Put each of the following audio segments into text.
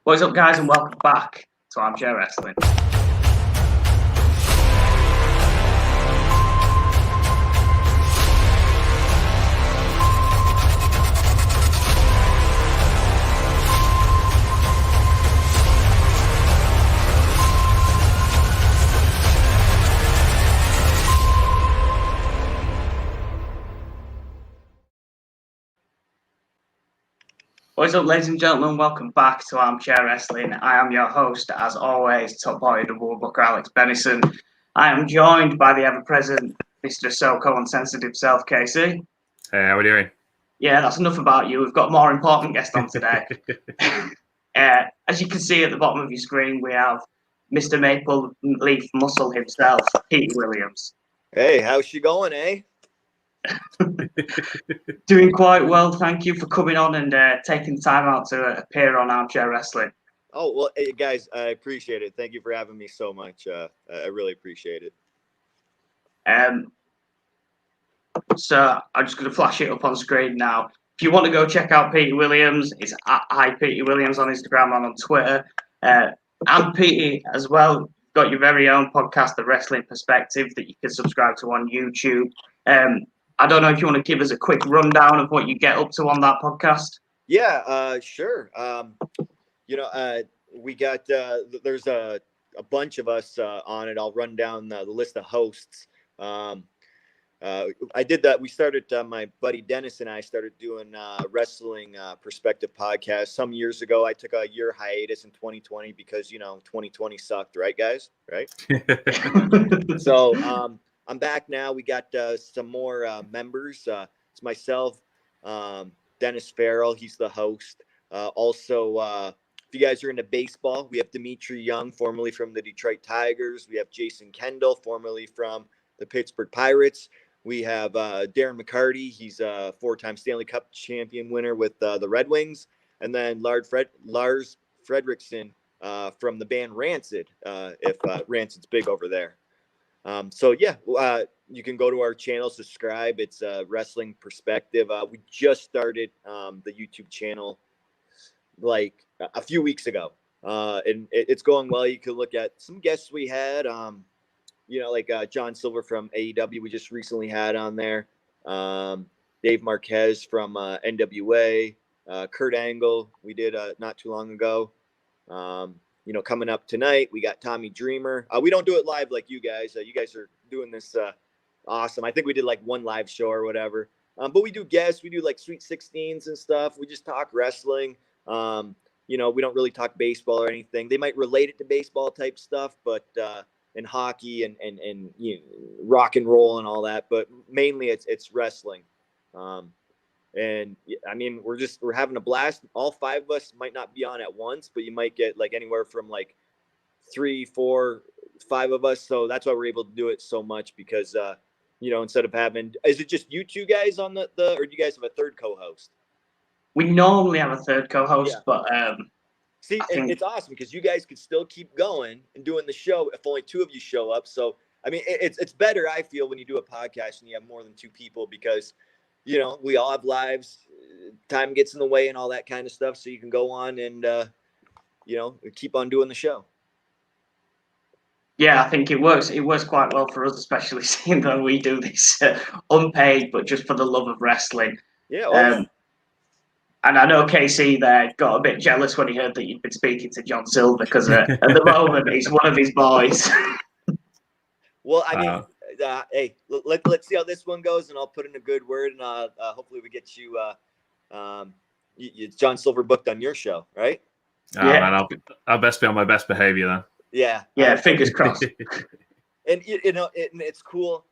What is up, guys, and welcome back to Armchair Wrestling. What is up, ladies and gentlemen? Welcome back to Armchair Wrestling. I am your host, as always, top boy, the Warbucker Alex Bennison. I am joined by the ever-present Mr. So-Called Insensitive Self, Casey. Hey, how are we doing? Yeah, that's enough about you. We've got a more important guest on today. As you can see at the bottom of your screen, we have Mr. Maple Leaf Muscle himself, Petey Williams. Hey, how's she going, eh? Doing quite well. Thank you for coming on and taking time out to appear on Armchair Wrestling. Oh, well, hey, guys, I appreciate it. Thank you for having me so much. I really appreciate it. So I'm just going to flash it up on screen now. If you want to go check out Petey Williams, it's at Petey Williams on Instagram and on Twitter. And Petey as well, got your very own podcast, The Wrestling Perspective, that you can subscribe to on YouTube. I don't know if you want to give us a quick rundown of what you get up to on that podcast. Yeah, sure. We got there's a bunch of us on it. I'll run down the list of hosts. I did that. We started, my buddy Dennis and I started doing Wrestling Perspective podcast some years ago. I took a year hiatus in 2020 because, 2020 sucked, right, guys? Right? So I'm back now. We got some more members. It's myself, Dennis Farrell. He's the host. Also, if you guys are into baseball, we have Dimitri Young, formerly from the Detroit Tigers. We have Jason Kendall, formerly from the Pittsburgh Pirates. We have Darren McCarty. He's a four-time Stanley Cup champion winner with the Red Wings. And then Lars Fredrickson from the band Rancid, if Rancid's big over there. You can go to our channel, subscribe. It's Wrestling Perspective. We just started the YouTube channel like a few weeks ago. And it's going well. You can look at some guests we had. Like John Silver from AEW, we just recently had on there. Dave Marquez from NWA. Kurt Angle, we did not too long ago. Coming up tonight, we got Tommy Dreamer. We don't do it live like you guys. You guys are doing this awesome. I think we did like one live show or whatever. But we do guests. We do like Sweet 16s and stuff. We just talk wrestling. We don't really talk baseball or anything. They might relate it to baseball type stuff, but and hockey and rock and roll and all that, but mainly it's wrestling. And I mean, we're having a blast. All five of us might not be on at once, but you might get like anywhere from like 3, 4, 5 of us. So that's why we're able to do it so much because, instead of having, is it just you two guys on the or do you guys have a third co-host? We normally have a third co-host, yeah. But see, it's awesome because you guys could still keep going and doing the show if only 2 of you show up. So, I mean, it's better, I feel, when you do a podcast and you have more than 2 people because, we all have lives, time gets in the way and all that kind of stuff. So you can go on and, keep on doing the show. Yeah, I think it works. It works quite well for us, especially seeing that we do this unpaid, but just for the love of wrestling. Yeah. And I know Casey there got a bit jealous when he heard that you'd been speaking to John Silver because at the moment he's one of his boys. Well, I mean, hey, let's see how this one goes, and I'll put in a good word, and hopefully we get you. John Silver booked on your show, right? Oh, yeah. Man, I'll best be on my best behavior then. Yeah. Yeah, fingers crossed. And it's cool.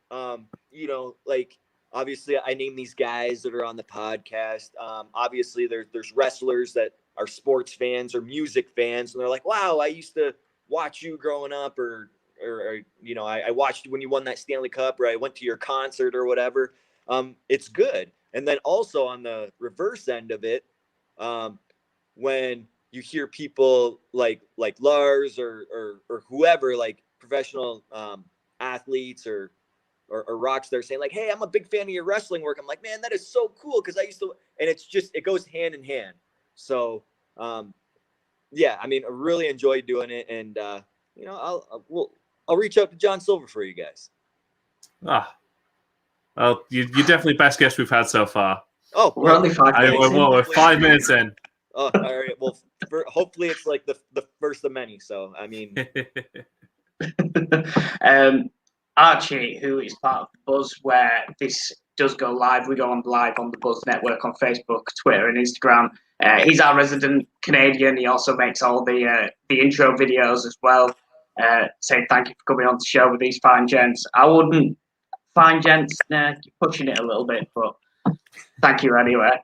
Obviously, I name these guys that are on the podcast. Obviously, there's wrestlers that are sports fans or music fans, and they're like, "Wow, I used to watch you growing up," or I watched when you won that Stanley Cup, or I went to your concert or whatever. It's good. And then also on the reverse end of it, when you hear people like Lars or whoever, like professional athletes or rocks, they're saying like, "Hey, I'm a big fan of your wrestling work." I'm like, "Man, that is so cool," because I used to, and it goes hand in hand. So yeah, I mean, I really enjoyed doing it, and I'll reach out to John Silver for you guys. Ah, well, you're definitely best guest we've had so far. Oh, We're only 5 minutes in. We're 5 minutes in. Oh, all right. Well, hopefully it's like the first of many. So, I mean, Archie, who is part of Buzz, where this does go live. We go on live on the Buzz Network on Facebook, Twitter, and Instagram. He's our resident Canadian. He also makes all the intro videos as well. Saying thank you for coming on the show with these fine gents. I wouldn't fine gents, pushing it a little bit, but thank you anyway.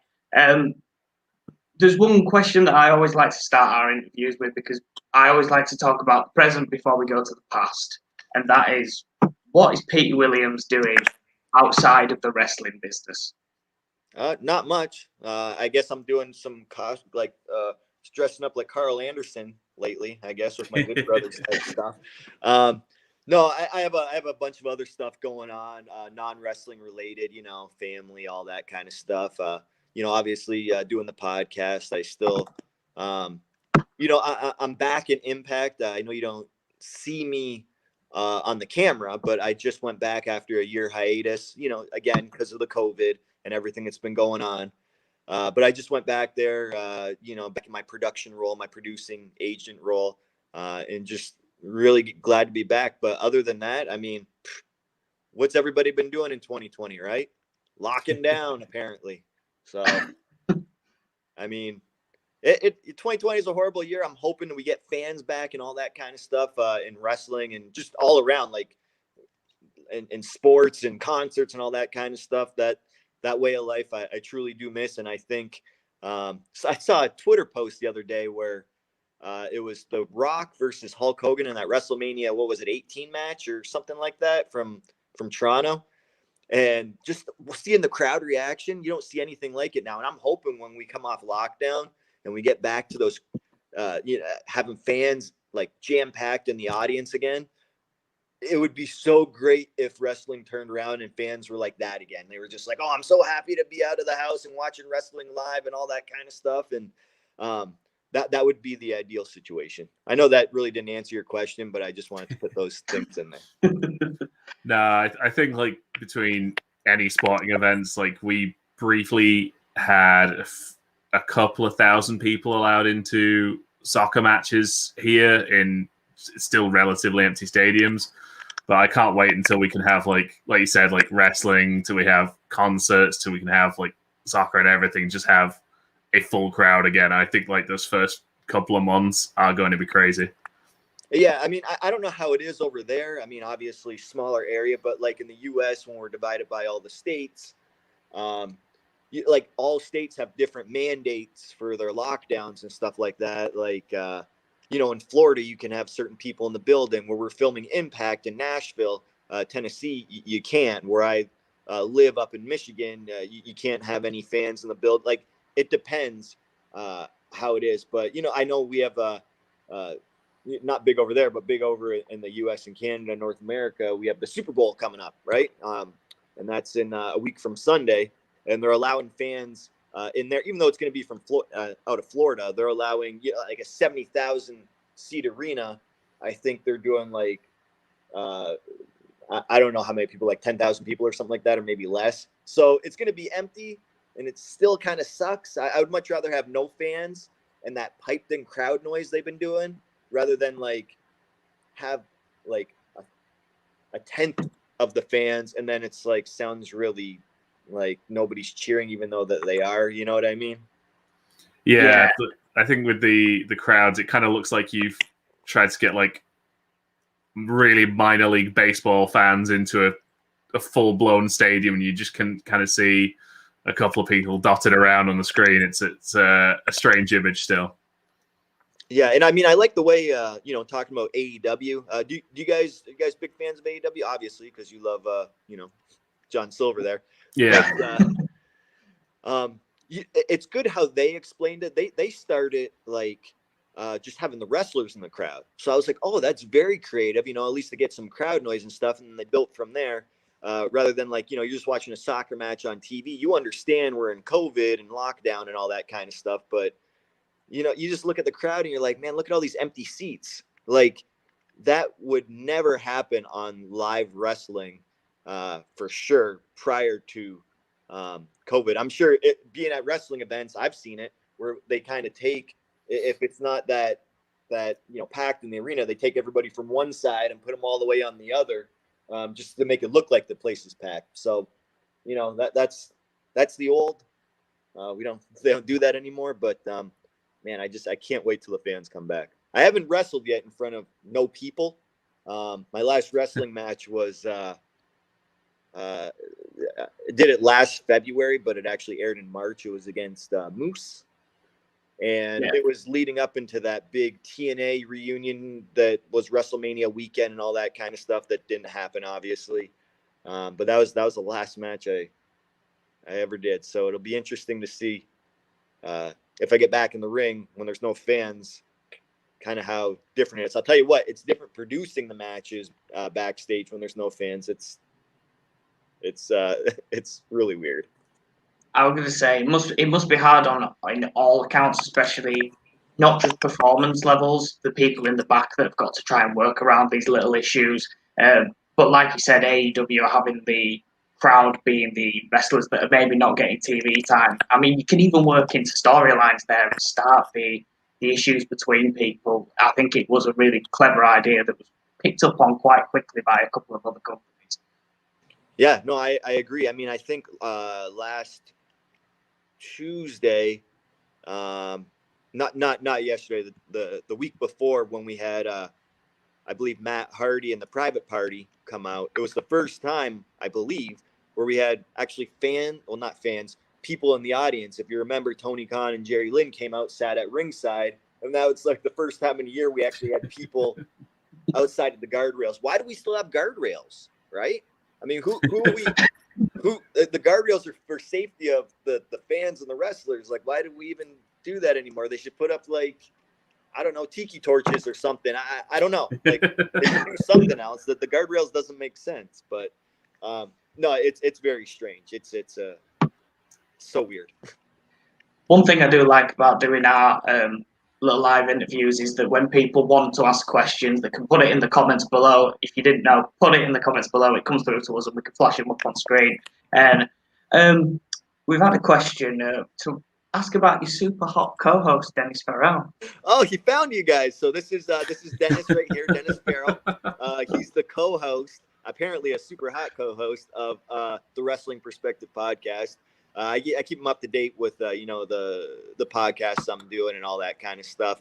There's one question that I always like to start our interviews with, because I always like to talk about the present before we go to the past. And that is, what is Petey Williams doing outside of the wrestling business? not much. I guess I'm doing some dressing up like Carl Anderson lately, I guess, with my Good Brothers type stuff. No, I have a bunch of other stuff going on, non-wrestling related, family, all that kind of stuff. Obviously doing the podcast. I still, I'm back in Impact. I know you don't see me on the camera, but I just went back after a year hiatus, again, because of the COVID and everything that's been going on. But I just went back there, back in my production role, my producing agent role, and just really glad to be back. But other than that, I mean, what's everybody been doing in 2020, right? Locking down, apparently. So, I mean, 2020 is a horrible year. I'm hoping we get fans back and all that kind of stuff in wrestling and just all around, like in sports and concerts and all that kind of stuff. That way of life, I truly do miss. And I think so I saw a Twitter post the other day where it was The Rock versus Hulk Hogan in that WrestleMania, what was it, 18 match or something like that from Toronto. And just seeing the crowd reaction, you don't see anything like it now. And I'm hoping when we come off lockdown and we get back to those, having fans like jam-packed in the audience again, it would be so great if wrestling turned around and fans were like that again. They were just like, oh, I'm so happy to be out of the house and watching wrestling live and all that kind of stuff. And that would be the ideal situation. I know that really didn't answer your question, but I just wanted to put those things in there. No, I think like between any sporting events, like we briefly had a couple of thousand people allowed into soccer matches here in still relatively empty stadiums. But I can't wait until we can have like you said, like wrestling, till we have concerts, till we can have like soccer and everything, just have a full crowd again. I think like those first couple of months are going to be crazy. Yeah, I mean, I don't know how it is over there. I mean, obviously smaller area, but like in the U.S., when we're divided by all the states, like all states have different mandates for their lockdowns and stuff like that. Like, in Florida, you can have certain people in the building. Where we're filming Impact in Nashville, Tennessee, you can't. Where I live up in Michigan, you can't have any fans in the build. Like, it depends how it is. But, I know we have not big over there, but big over in the U.S. and Canada, North America. We have the Super Bowl coming up, right? And that's in a week from Sunday. And they're allowing fans in there, even though it's going to be from out of Florida. They're allowing like a 70,000 seat arena. I think they're doing like I don't know how many people, like 10,000 people or something like that, or maybe less. So it's going to be empty, and it still kind of sucks. I would much rather have no fans and that piped in crowd noise they've been doing, rather than like have like a tenth of the fans, and then it's like sounds really like nobody's cheering, even though that they are. You know what I mean? Yeah. I think with the crowds, it kind of looks like you've tried to get like really minor league baseball fans into a full blown stadium, and you just can kind of see a couple of people dotted around on the screen. It's a strange image still. Yeah, and I mean, I like the way talking about AEW. Do you guys big fans of AEW? Obviously, because you love John Silver there. Yeah. But, it's good how they explained it. They started like just having the wrestlers in the crowd. So I was like, oh, that's very creative. At least to get some crowd noise and stuff, and then they built from there. Rather than like you're just watching a soccer match on TV. You understand we're in COVID and lockdown and all that kind of stuff, but you know, you just look at the crowd and you're like, man, look at all these empty seats. Like that would never happen on live wrestling for sure prior to COVID. I'm sure being at wrestling events, I've seen it where they kind of take, if it's not that you know packed in the arena, they take everybody from one side and put them all the way on the other, just to make it look like the place is packed. So, you know, that's the old. They don't do that anymore. But man, I can't wait till the fans come back. I haven't wrestled yet in front of no people. My last wrestling match was did it last February, but it actually aired in March. It was against Moose. And it was leading up into that big TNA reunion that was WrestleMania weekend and all that kind of stuff that didn't happen, obviously. But that was the last match I ever did. So it'll be interesting to see if I get back in the ring when there's no fans, kind of how different it is. I'll tell you what, it's different producing the matches backstage when there's no fans. It's really weird. I was going to say it must be hard in all accounts, especially not just performance levels. The people in the back that have got to try and work around these little issues. But like you said, AEW are having the crowd being the wrestlers that are maybe not getting TV time. I mean, you can even work into storylines there and start the issues between people. I think it was a really clever idea that was picked up on quite quickly by a couple of other companies. Yeah, no, I agree. I mean, I think last Tuesday, not yesterday, the week before when we had I believe Matt Hardy and the Private Party come out. It was the first time, I believe, where we had actually people in the audience. If you remember, Tony Khan and Jerry Lynn came out, sat at ringside, and that was like the first time in a year we actually had people outside of the guardrails. Why do we still have guardrails, right? I mean, who the guardrails are for safety of the fans and the wrestlers. Like, why do we even do that anymore? They should put up, like, I don't know, tiki torches or something. I don't know. Like, they should do something else. That the guardrails doesn't make sense. But no, it's very strange. It's so weird. One thing I do like about doing our little live interviews is that when people want to ask questions, they can put it in the comments below. If you didn't know, put it in the comments below. It comes through to us and we can flash them up on screen. And we've had a question to ask about your super hot co-host, Dennis Farrell. Oh, he found you guys. So this is Dennis right here, Dennis Farrell. He's the co-host, apparently a super hot co-host of the Wrestling Perspective podcast. I keep him up to date with the podcasts I'm doing and all that kind of stuff.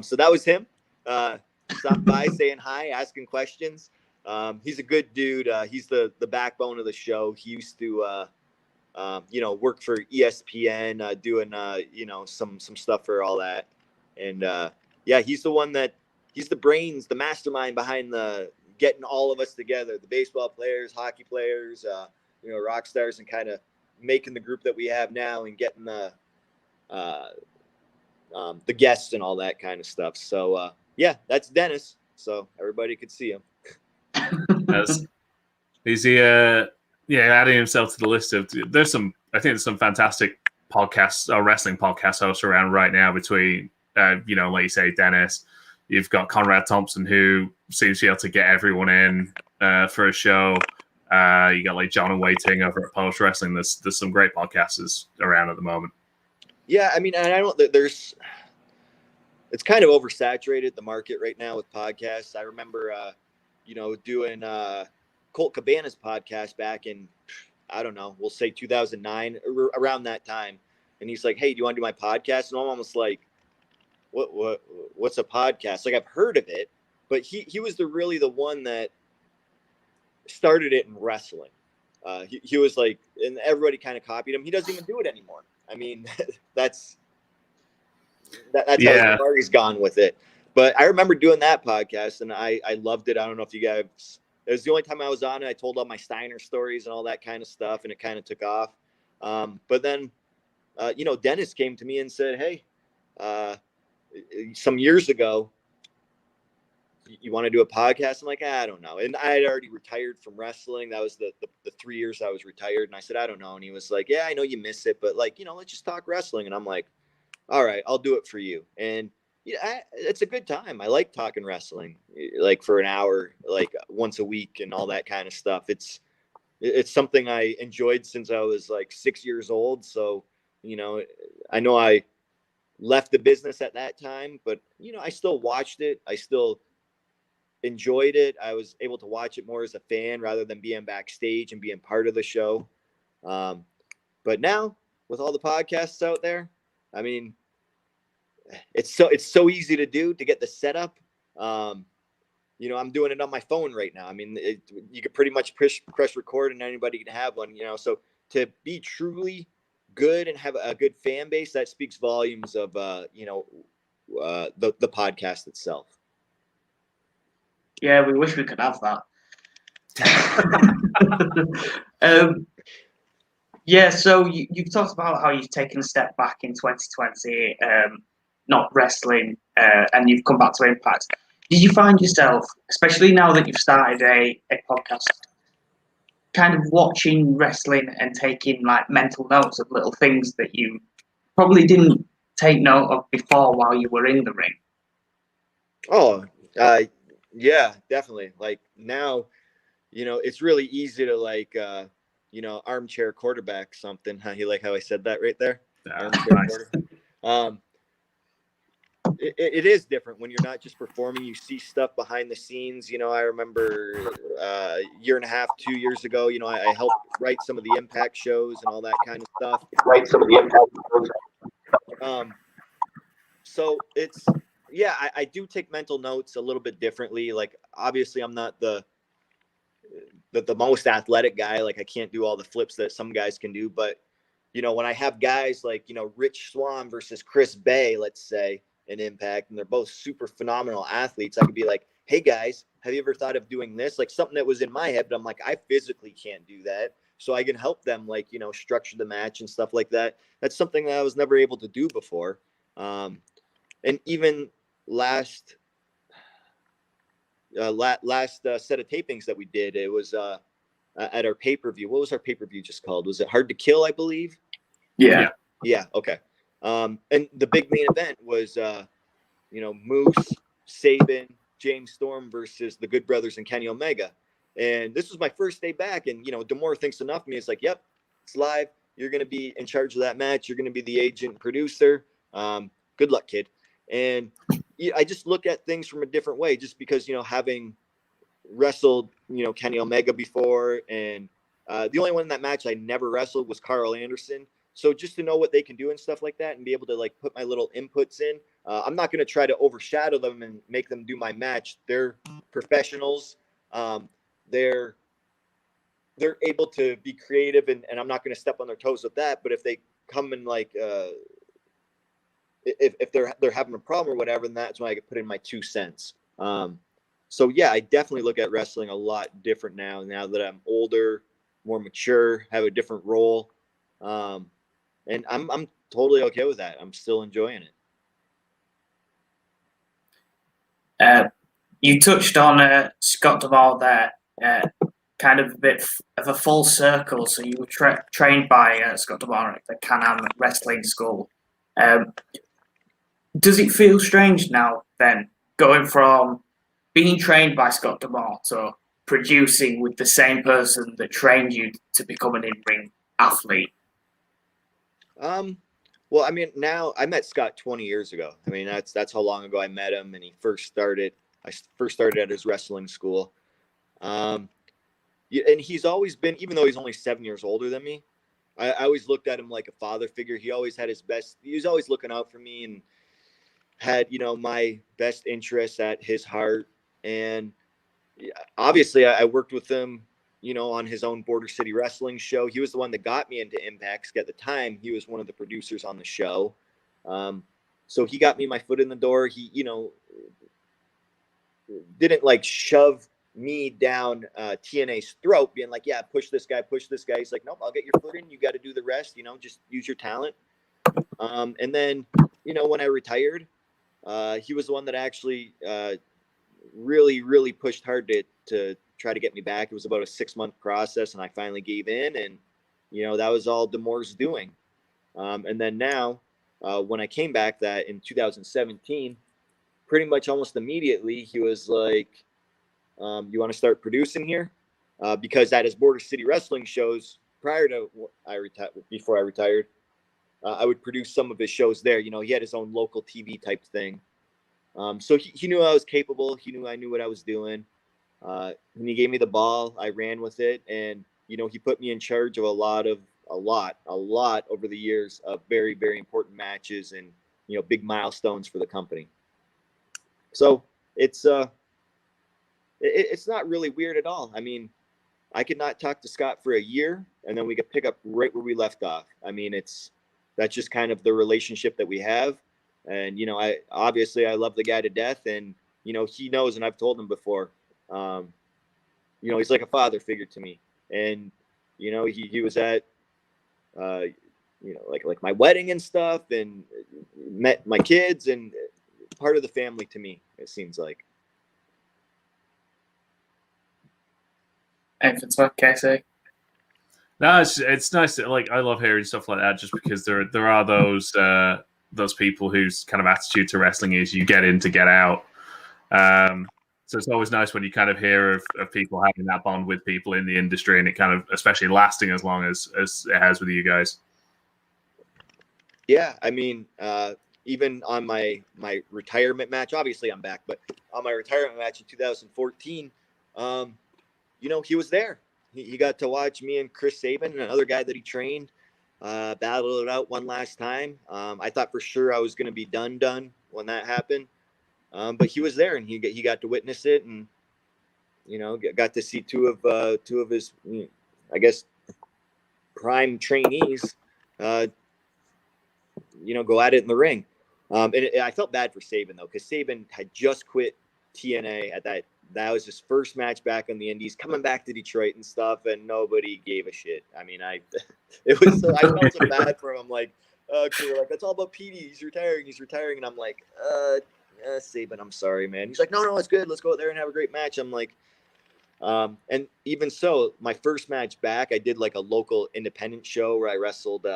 So that was him. Stopped by, saying hi, asking questions. He's a good dude. He's the backbone of the show. He used to work for ESPN, doing some stuff for all that. And he's the one he's the brains, the mastermind behind the getting all of us together, the baseball players, hockey players, rock stars, and kind of making the group that we have now and getting the guests and all that kind of stuff. So that's Dennis. So everybody could see him. Is he adding himself to the list of there's some fantastic podcasts or wrestling podcast hosts around right now between like you say, Dennis. You've got Conrad Thompson, who seems to be able to get everyone in for a show. You got like John and Wei Ting over at Polish Wrestling. There's some great podcasters around at the moment. Yeah, I mean, and I don't. It's kind of oversaturated, the market right now with podcasts. I remember, doing Colt Cabana's podcast back in, I don't know, we'll say 2009, around that time. And he's like, "Hey, do you want to do my podcast?" And I'm almost like, "What's a podcast?" Like, I've heard of it, but he was really the one that started it in wrestling. He was like, and everybody kind of copied him. He doesn't even do it anymore. I mean, that's how far he's gone with it. But I remember doing that podcast, and I loved it. I don't know if you guys. It was the only time I was on it. I told all my Steiner stories and all that kind of stuff, and it kind of took off. But then, Dennis came to me and said, "Hey, some years ago, you want to do a podcast?" I'm like, I don't know. And I had already retired from wrestling. That was the 3 years I was retired. And I said, I don't know. And he was like, "Yeah, I know you miss it, but let's just talk wrestling." And I'm like, all right, I'll do it for you. And yeah, it's a good time. I like talking wrestling, like for an hour, like once a week and all that kind of stuff. It's something I enjoyed since I was like 6 years old. So, I know I left the business at that time, but I still watched it. I still enjoyed it. I was able to watch it more as a fan rather than being backstage and being part of the show. But now with all the podcasts out there, I mean, it's so easy to do, to get the setup. I'm doing it on my phone right now. I mean, you could pretty much press record and anybody can have one, so to be truly good and have a good fan base, that speaks volumes of, the podcast itself. Yeah, we wish we could have that. Yeah, so you've talked about how you've taken a step back in 2020, not wrestling, and you've come back to Impact. Did you find yourself, especially now that you've started a podcast, kind of watching wrestling and taking like mental notes of little things that you probably didn't take note of before while you were in the ring? Oh, yeah, definitely. Like now, it's really easy to like, armchair quarterback something. Huh? You like how I said that right there? Nice. It is different when you're not just performing. You see stuff behind the scenes. I remember a year and a half, 2 years ago, I helped write some of the Impact shows and all that kind of stuff. So it's, yeah, I do take mental notes a little bit differently. Like, obviously I'm not the most athletic guy. Like, I can't do all the flips that some guys can do, but when I have guys like, Rich Swann versus Chris Bay, let's say, in Impact, and they're both super phenomenal athletes, I could be like, hey guys, have you ever thought of doing this? Like something that was in my head, but I'm like, I physically can't do that. So I can help them, like, structure the match and stuff like that. That's something that I was never able to do before. And even last set of tapings that we did, it was at our pay-per-view. What was our pay-per-view just called? Was it Hard to Kill, I believe? Yeah. Okay. And the big main event was, Moose, Sabin, James Storm versus the Good Brothers and Kenny Omega. And this was my first day back. And, D'Amore thinks enough of me. It's like, yep, it's live. You're going to be in charge of that match. You're going to be the agent producer. Good luck, kid. And I just look at things from a different way, just because, having wrestled, Kenny Omega before. And the only one in that match I never wrestled was Carl Anderson. So just to know what they can do and stuff like that and be able to like put my little inputs in, I'm not going to try to overshadow them and make them do my match. They're professionals. They're able to be creative, and I'm not going to step on their toes with that. But if they come and like, if they're having a problem or whatever, then that's when I could put in my 2 cents. So yeah, I definitely look at wrestling a lot different now that I'm older, more mature, have a different role. And I'm totally okay with that. I'm still enjoying it. You touched on Scott D'Amore there, kind of a bit of a full circle. So you were trained by Scott D'Amore at the Can-Am Wrestling School. Does it feel strange now then, going from being trained by Scott D'Amore to producing with the same person that trained you to become an in-ring athlete? Well, I mean, now I met Scott 20 years ago. I mean, that's how long ago I met him, and I first started at his wrestling school. And he's always been, even though he's only 7 years older than me, I always looked at him like a father figure. He always had he was always looking out for me and had, my best interests at his heart. And obviously I worked with him, on his own Border City Wrestling show. He was the one that got me into Impact. At the time, he was one of the producers on the show. So he got me my foot in the door. He, didn't like shove me down TNA's throat, being like, yeah, push this guy. He's like, nope, I'll get your foot in. You got to do the rest, just use your talent. And then, when I retired, he was the one that actually really, really pushed hard to try to get me back. It was about a 6-month process, and I finally gave in, and that was all D'Amore's doing. And then now, when I came back that in 2017, pretty much almost immediately, he was like, you want to start producing here? Because at his Border City Wrestling shows prior to before I retired, I would produce some of his shows there. You know, he had his own local TV type thing. So he knew I was capable. He knew I knew what I was doing. When he gave me the ball, I ran with it. And, you know, he put me in charge of a lot over the years of very, very important matches and, you know, big milestones for the company. So it's not really weird at all. I mean, I could not talk to Scott for a year and then we could pick up right where we left off. I mean, that's just kind of the relationship that we have. And, you know, I love the guy to death, and, you know, he knows, and I've told him before, you know, he's like a father figure to me. And, you know, he was at, you know, like my wedding and stuff, and met my kids, and part of the family to me, it seems like. Anything to add, Casey? No, it's nice. Like, I love hearing stuff like that, just because there are those people whose kind of attitude to wrestling is you get in to get out. So it's always nice when you kind of hear of people having that bond with people in the industry, and it kind of, especially lasting as long as it has with you guys. Yeah, I mean, even on my retirement match, obviously I'm back, but on my retirement match in 2014, you know, he was there. He got to watch me and Chris Sabin, and another guy that he trained, battle it out one last time. I thought for sure I was going to be done when that happened. But he was there, and he got to witness it, and, you know, got to see two of his, I guess, prime trainees, you know, go at it in the ring. And I felt bad for Sabin, though, because Sabin had just quit TNA at that was his first match back on the Indies, coming back to Detroit and stuff, and nobody gave a shit. I mean, I felt so bad for him. I'm like, we're like, that's all about Petey. He's retiring, and I'm like, Sabin, I'm sorry, man. He's like, no, it's good. Let's go out there and have a great match. I'm like, and even so, my first match back, I did like a local independent show where I wrestled.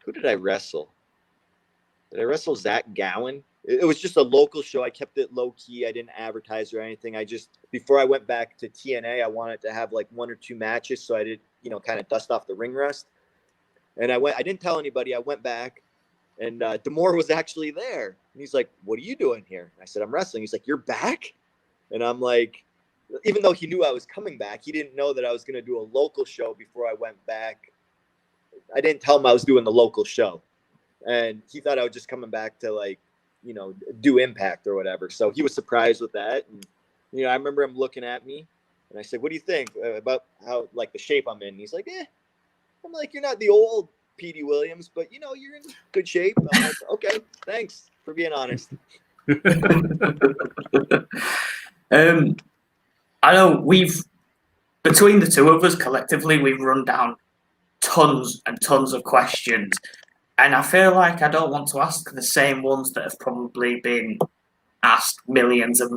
Who did I wrestle? Did I wrestle Zach Gowen? It was just a local show. I kept it low key. I didn't advertise or anything. Before I went back to TNA, I wanted to have like 1 or 2 matches, so I did, you know, kind of dust off the ring rust. And I didn't tell anybody. I went back, and D'Amore was actually there. And he's like, "What are you doing here?" I said, "I'm wrestling." He's like, "You're back?" And I'm like, even though he knew I was coming back, he didn't know that I was going to do a local show before I went back. I didn't tell him I was doing the local show. And he thought I was just coming back to, like, you know, do Impact or whatever. So he was surprised with that. And, you know, I remember him looking at me, and I said, "What do you think about how, like, the shape I'm in?" And he's like, I'm like, "You're not the old Petey Williams, but, you know, you're in good shape." I'm like, "Okay, thanks for being honest." I know between the two of us collectively, we've run down tons and tons of questions. And I feel like I don't want to ask the same ones that have probably been asked millions of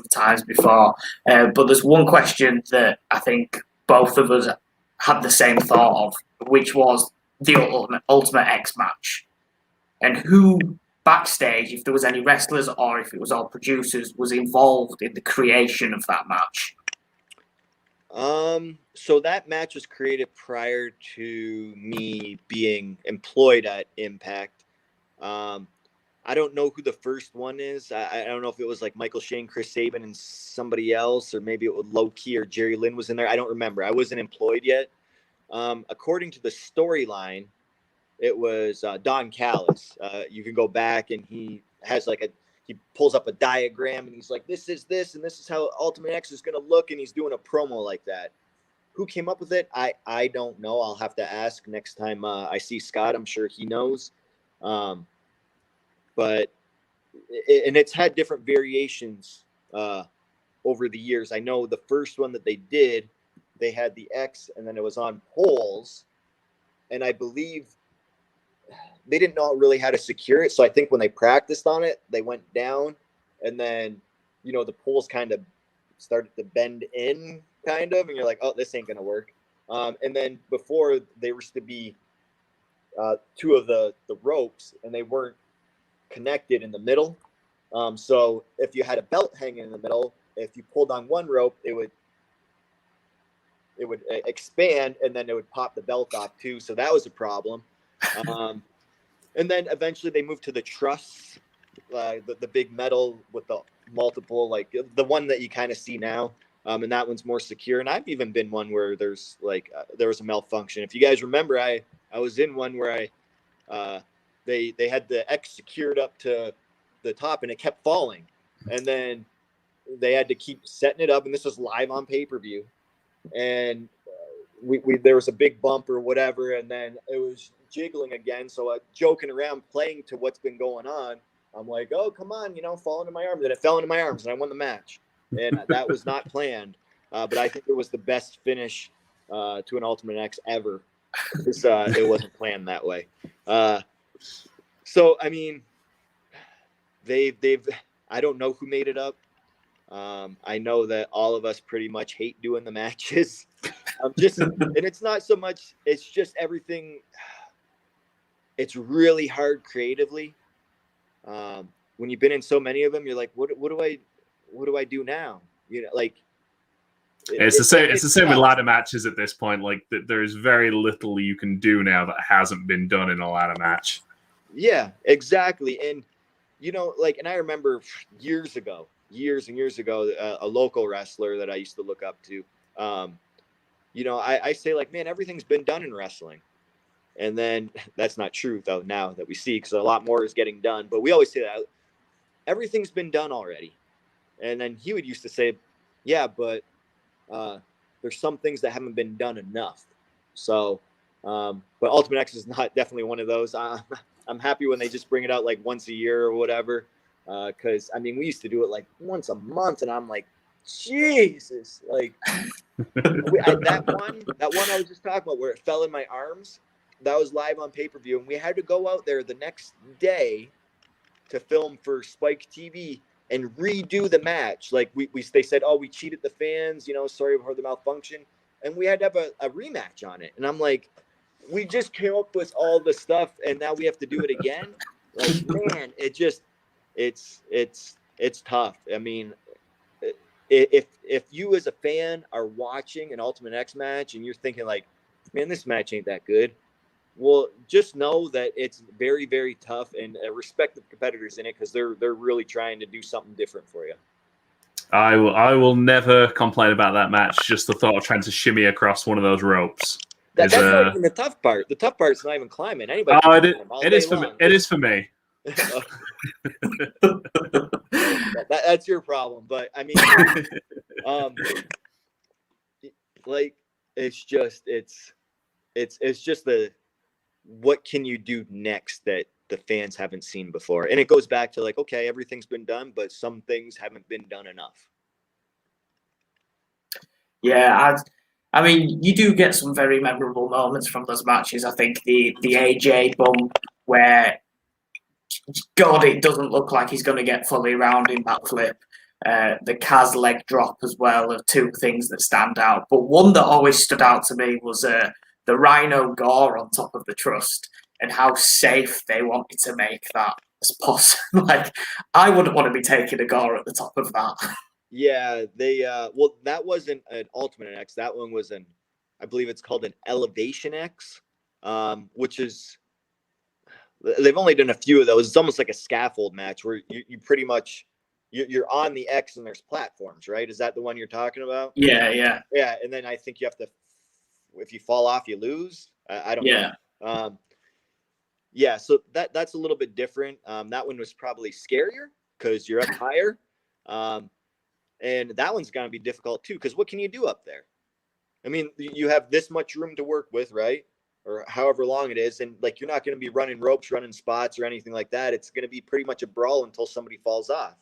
times before. But there's one question that I think both of us had the same thought of, which was the Ultimate X match. And who backstage, if there was any wrestlers or if it was all producers, was involved in the creation of that match? So that match was created prior to me being employed at Impact. I don't know who the first one is. I don't know if it was like Michael Shane, Chris Sabin, and somebody else, or maybe it was Low Key or Jerry Lynn was in there. I don't remember. I wasn't employed yet. According to the storyline, it was Don Callis. You can go back, and he has like he pulls up a diagram, and he's like, "This is this, and this is how Ultimate X is going to look," and he's doing a promo like that. Who came up with it? I don't know. I'll have to ask next time I see Scott. I'm sure he knows. But it's had different variations over the years. I know the first one that they did, they had the X, and then it was on poles, and I believe they didn't know really how to secure it. So I think when they practiced on it, they went down, and then, you know, the poles kind of started to bend in, kind of, and you're like, "Oh, this ain't gonna work." And then before, they were to be two of the ropes, and they weren't connected in the middle. So if you had a belt hanging in the middle, if you pulled on one rope, it would expand, and then it would pop the belt off too. So that was a problem. And then eventually they moved to the truss, the big metal with the multiple, like the one that you kind of see now. And that one's more secure. And I've even been one where there's like there was a malfunction. If you guys remember, I was in one where they had the X secured up to the top, and it kept falling. And then they had to keep setting it up, and this was live on pay-per-view. And we there was a big bump or whatever, and then it was jiggling again. So joking around, playing to what's been going on, I'm like, oh, come on, fall into my arms. And it fell into my arms, and I won the match. And that was not planned. But I think it was the best finish to an Ultimate X ever. It wasn't planned that way. So, I mean, they've I don't know who made it up. I know that all of us pretty much hate doing the matches. And it's not so much, it's just everything. It's really hard creatively. When you've been in so many of them, you're like, what do I do now? It's the same with ladder matches at this point. Like there's very little you can do now that hasn't been done in a ladder match. Yeah, exactly. And and I remember years and years ago, a local wrestler that I used to look up to, I say like, man, everything's been done in wrestling. And then that's not true though, now that we see, because a lot more is getting done, but we always say that everything's been done already. And then he would used to say, yeah, but there's some things that haven't been done enough. So, but Ultimate X is not definitely one of those. I'm happy when they just bring it out like once a year or whatever. Cause I mean, we used to do it like once a month, and I'm like, Jesus, like that one I was just talking about where it fell in my arms, that was live on pay-per-view. And we had to go out there the next day to film for Spike TV and redo the match. Like they said, oh, we cheated the fans, sorry for the malfunction. And we had to have a rematch on it. And I'm like, we just came up with all the stuff, and now we have to do it again. Like, man, it's tough. I mean, if you as a fan are watching an Ultimate X match and you're thinking like, man, this match ain't that good, well, just know that it's very, very tough, and respect the competitors in it, because they're really trying to do something different for you. I will never complain about that match. Just the thought of trying to shimmy across one of those ropes. That's not even the tough part. The tough part's not even climbing. Anybody? It is for me. It is for me. That's your problem. But I mean, like it's just the what can you do next that the fans haven't seen before? And it goes back to like, okay, everything's been done, but some things haven't been done enough. Yeah, I mean, you do get some very memorable moments from those matches. I think the AJ bump where, God, it doesn't look like he's going to get fully around in that flip. The Kaz leg drop as well are two things that stand out. But one that always stood out to me was the Rhino Gore on top of the Trust, and how safe they wanted to make that as possible. Like, I wouldn't want to be taking a Gore at the top of that. Yeah, they well, that wasn't an Ultimate X. That one was I believe it's called an Elevation X, which is, they've only done a few of those. It's almost like a scaffold match where you pretty much you're on the X and there's platforms, right? Is that the one you're talking about? Yeah. And then I think you have to, if you fall off, you lose. I don't know. Yeah, so that's a little bit different. That one was probably scarier because you're up higher. And that one's going to be difficult too, because what can you do up there? I mean, you have this much room to work with, right? Or however long it is. And like, you're not going to be running ropes, running spots or anything like that. It's going to be pretty much a brawl until somebody falls off.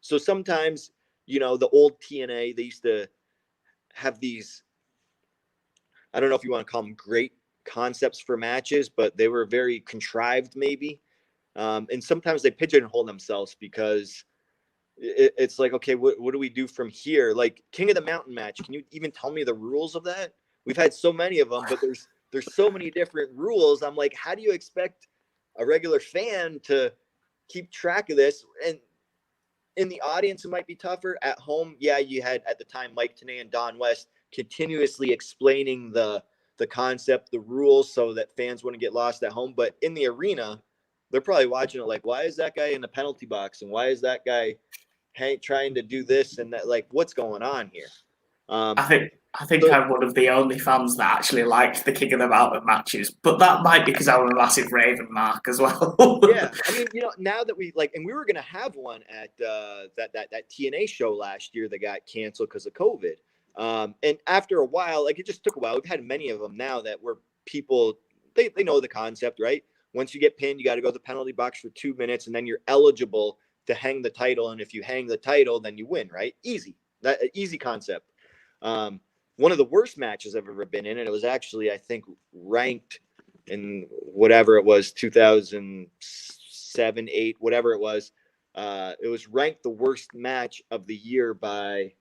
So sometimes, the old TNA, they used to have these, I don't know if you want to call them great concepts for matches, but they were very contrived maybe. And sometimes they pigeonhole themselves because it's like, okay, what do we do from here? Like King of the Mountain match. Can you even tell me the rules of that? We've had so many of them, but there's so many different rules. I'm like, how do you expect a regular fan to keep track of this? And in the audience, it might be tougher. At home, yeah, you had at the time Mike Tenay and Don West continuously explaining the concept, the rules, so that fans wouldn't get lost at home. But in the arena, they're probably watching it like, why is that guy in the penalty box, and why is that guy trying to do this and that? Like, what's going on here? I think I'm one of the only fans that actually liked the King of the Mountain matches, but that might be because I'm a massive Raven mark as well. Yeah, I mean, now that we and we were gonna have one at that TNA show last year that got canceled because of COVID. And after a while, like, it just took a while. We've had many of them now that where people they know the concept, right? Once you get pinned, you got to go to the penalty box for 2 minutes, and then you're eligible to hang the title. And if you hang the title, then you win, right? Easy concept. One of the worst matches I've ever been in, and it was actually, I think, ranked in whatever it was, 2007, 8, whatever it was. It was ranked the worst match of the year by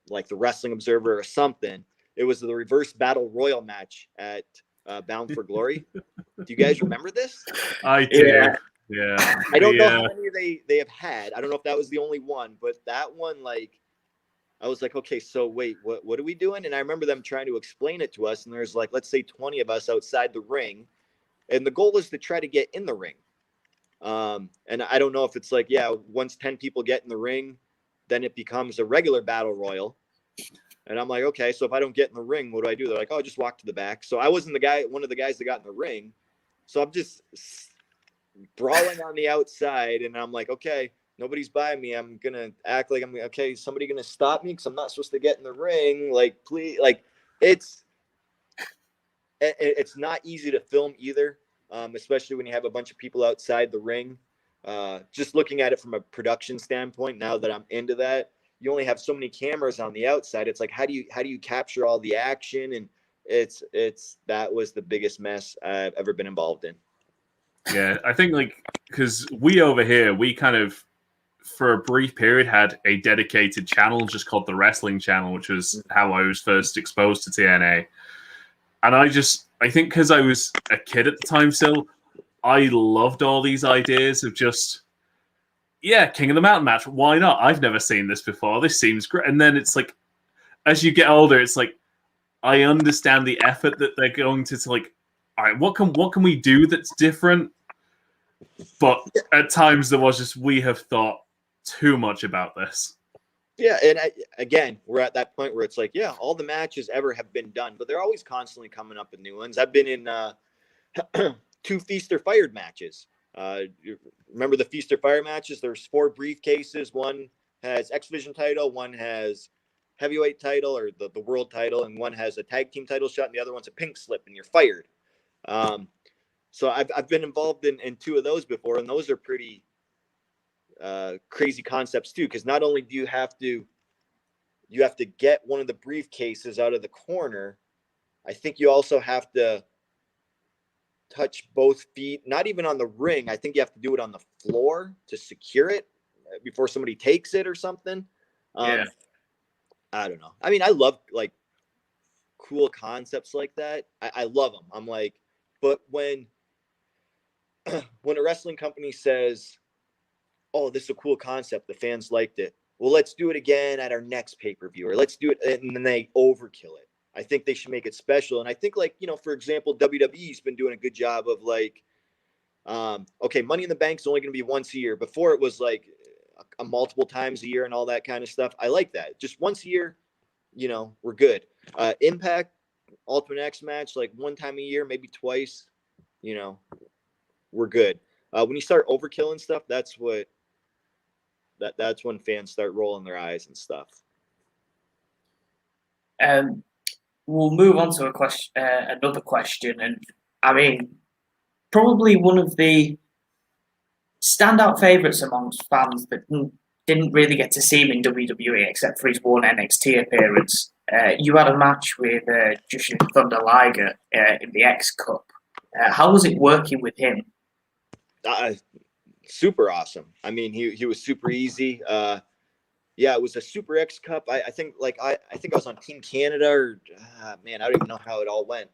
like the Wrestling Observer or something. It was the reverse battle royal match at Bound for Glory. Do you guys remember this? I do. Yeah. I don't know how many they have had. I don't know if that was the only one, but that one, like, I was like, okay, so wait, what are we doing? And I remember them trying to explain it to us. And there's like, let's say 20 of us outside the ring. And the goal is to try to get in the ring. And I don't know if it's like, yeah, once 10 people get in the ring, then it becomes a regular battle royal. And I'm like, okay, so if I don't get in the ring, what do I do? They're like, oh, just walk to the back. So I wasn't one of the guys that got in the ring. So I'm just brawling on the outside. And I'm like, okay, nobody's by me. I'm going to act like okay, somebody going to stop me because I'm not supposed to get in the ring. Like, please, like, it's not easy to film either, especially when you have a bunch of people outside the ring. Just looking at it from a production standpoint, now that I'm into that, you only have so many cameras on the outside. It's like, how do you capture all the action? And that was the biggest mess I've ever been involved in. Yeah, I think, like, because we over here, we kind of, for a brief period, had a dedicated channel just called the Wrestling Channel, which was how I was first exposed to TNA. And I think because I was a kid at the time still, I loved all these ideas of just, yeah, King of the Mountain match. Why not? I've never seen this before. This seems great. And then it's like, as you get older, it's like, I understand the effort that they're going to like, all right, what can we do that's different? But at times there was just, we have thought too much about this. Yeah, and again, we're at that point where it's like, yeah, all the matches ever have been done, but they're always constantly coming up with new ones. I've been in 2 Feast or Fired matches. You remember the Feast or Fire matches? There's 4 briefcases. One has X-Division title, one has heavyweight title or the world title, and one has a tag team title shot, and the other one's a pink slip, and you're fired. So I've been involved in 2 of those before, and those are pretty crazy concepts too, because not only do you have to get one of the briefcases out of the corner, I think you also have to touch both feet, not even on the ring. I think you have to do it on the floor to secure it before somebody takes it or something. Yeah. I don't know. I mean, I love like cool concepts like that. I love them. I'm like, but when a wrestling company says, oh, this is a cool concept, the fans liked it, well, let's do it again at our next pay-per-view, or let's do it, and then they overkill it. I think they should make it special. And I think, like, for example, WWE's been doing a good job of like, okay, Money in the Bank's only going to be once a year. Before it was like a multiple times a year and all that kind of stuff. I like that. Just once a year, we're good. Impact, Ultimate X match, like 1 time a year, maybe twice, we're good. When you start overkilling stuff, that's when fans start rolling their eyes and stuff. We'll move on to another question, and I mean, probably one of the standout favourites amongst fans that didn't really get to see him in WWE except for his one NXT appearance. You had a match with Jushin Thunder Liger in the X Cup. How was it working with him? Super awesome. I mean, he was super easy. Yeah, it was a Super X Cup. I think I was on Team Canada, or man, I don't even know how it all went.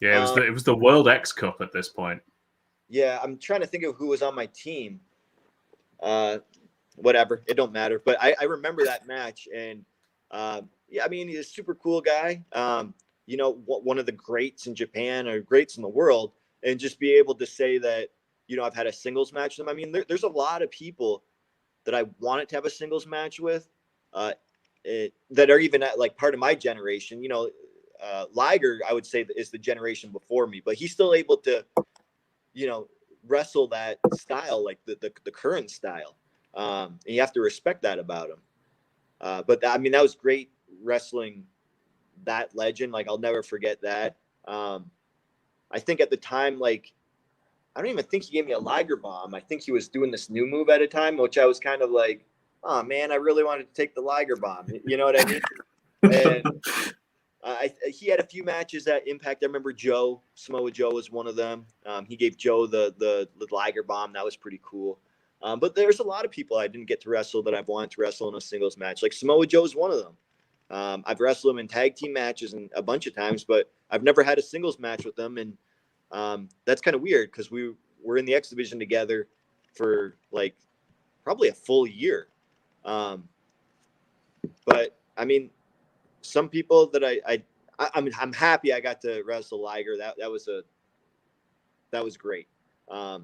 Yeah, it was the World X Cup at this point. Yeah, I'm trying to think of who was on my team. Whatever, it don't matter. But I remember that match, and yeah, I mean, he's a super cool guy. You know, one of the greats in Japan or greats in the world, and just be able to say that, you know, I've had a singles match with him. I mean, there's a lot of people that I wanted to have a singles match with, that are even at like part of my generation. You know, Liger, I would say, is the generation before me, but he's still able to, you know, wrestle that style, like the current style. And you have to respect that about him. But I mean, that was great wrestling that legend. Like, I'll never forget that. I think at the time, like, I don't even think he gave me a Liger bomb. I think he was doing this new move at a time, which I was kind of like, oh man, I really wanted to take the Liger bomb. You know what I mean? And he had a few matches at Impact. I remember Samoa Joe was one of them. He gave Joe the Liger bomb. That was pretty cool. But there's a lot of people I didn't get to wrestle that I've wanted to wrestle in a singles match. Like Samoa Joe is one of them. I've wrestled him in tag team matches and a bunch of times, but I've never had a singles match with them. And that's kind of weird because we were in the X Division together for like probably a full year. But I mean, some people that I'm happy I got to wrestle Liger. That was great. A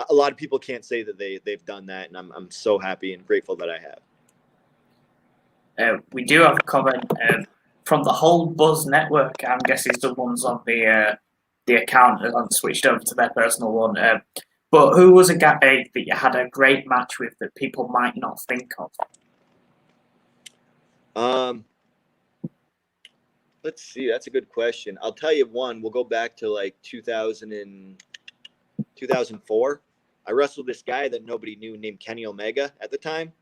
lot of people can't say that they've done that, and I'm so happy and grateful that I have. We do have a comment from the whole Buzz network. I'm guessing it's the ones on the account that I've switched over to their personal one. But who was a guy that you had a great match with that people might not think of? Let's see. That's a good question. I'll tell you one. We'll go back to like 2004. I wrestled this guy that nobody knew named Kenny Omega at the time.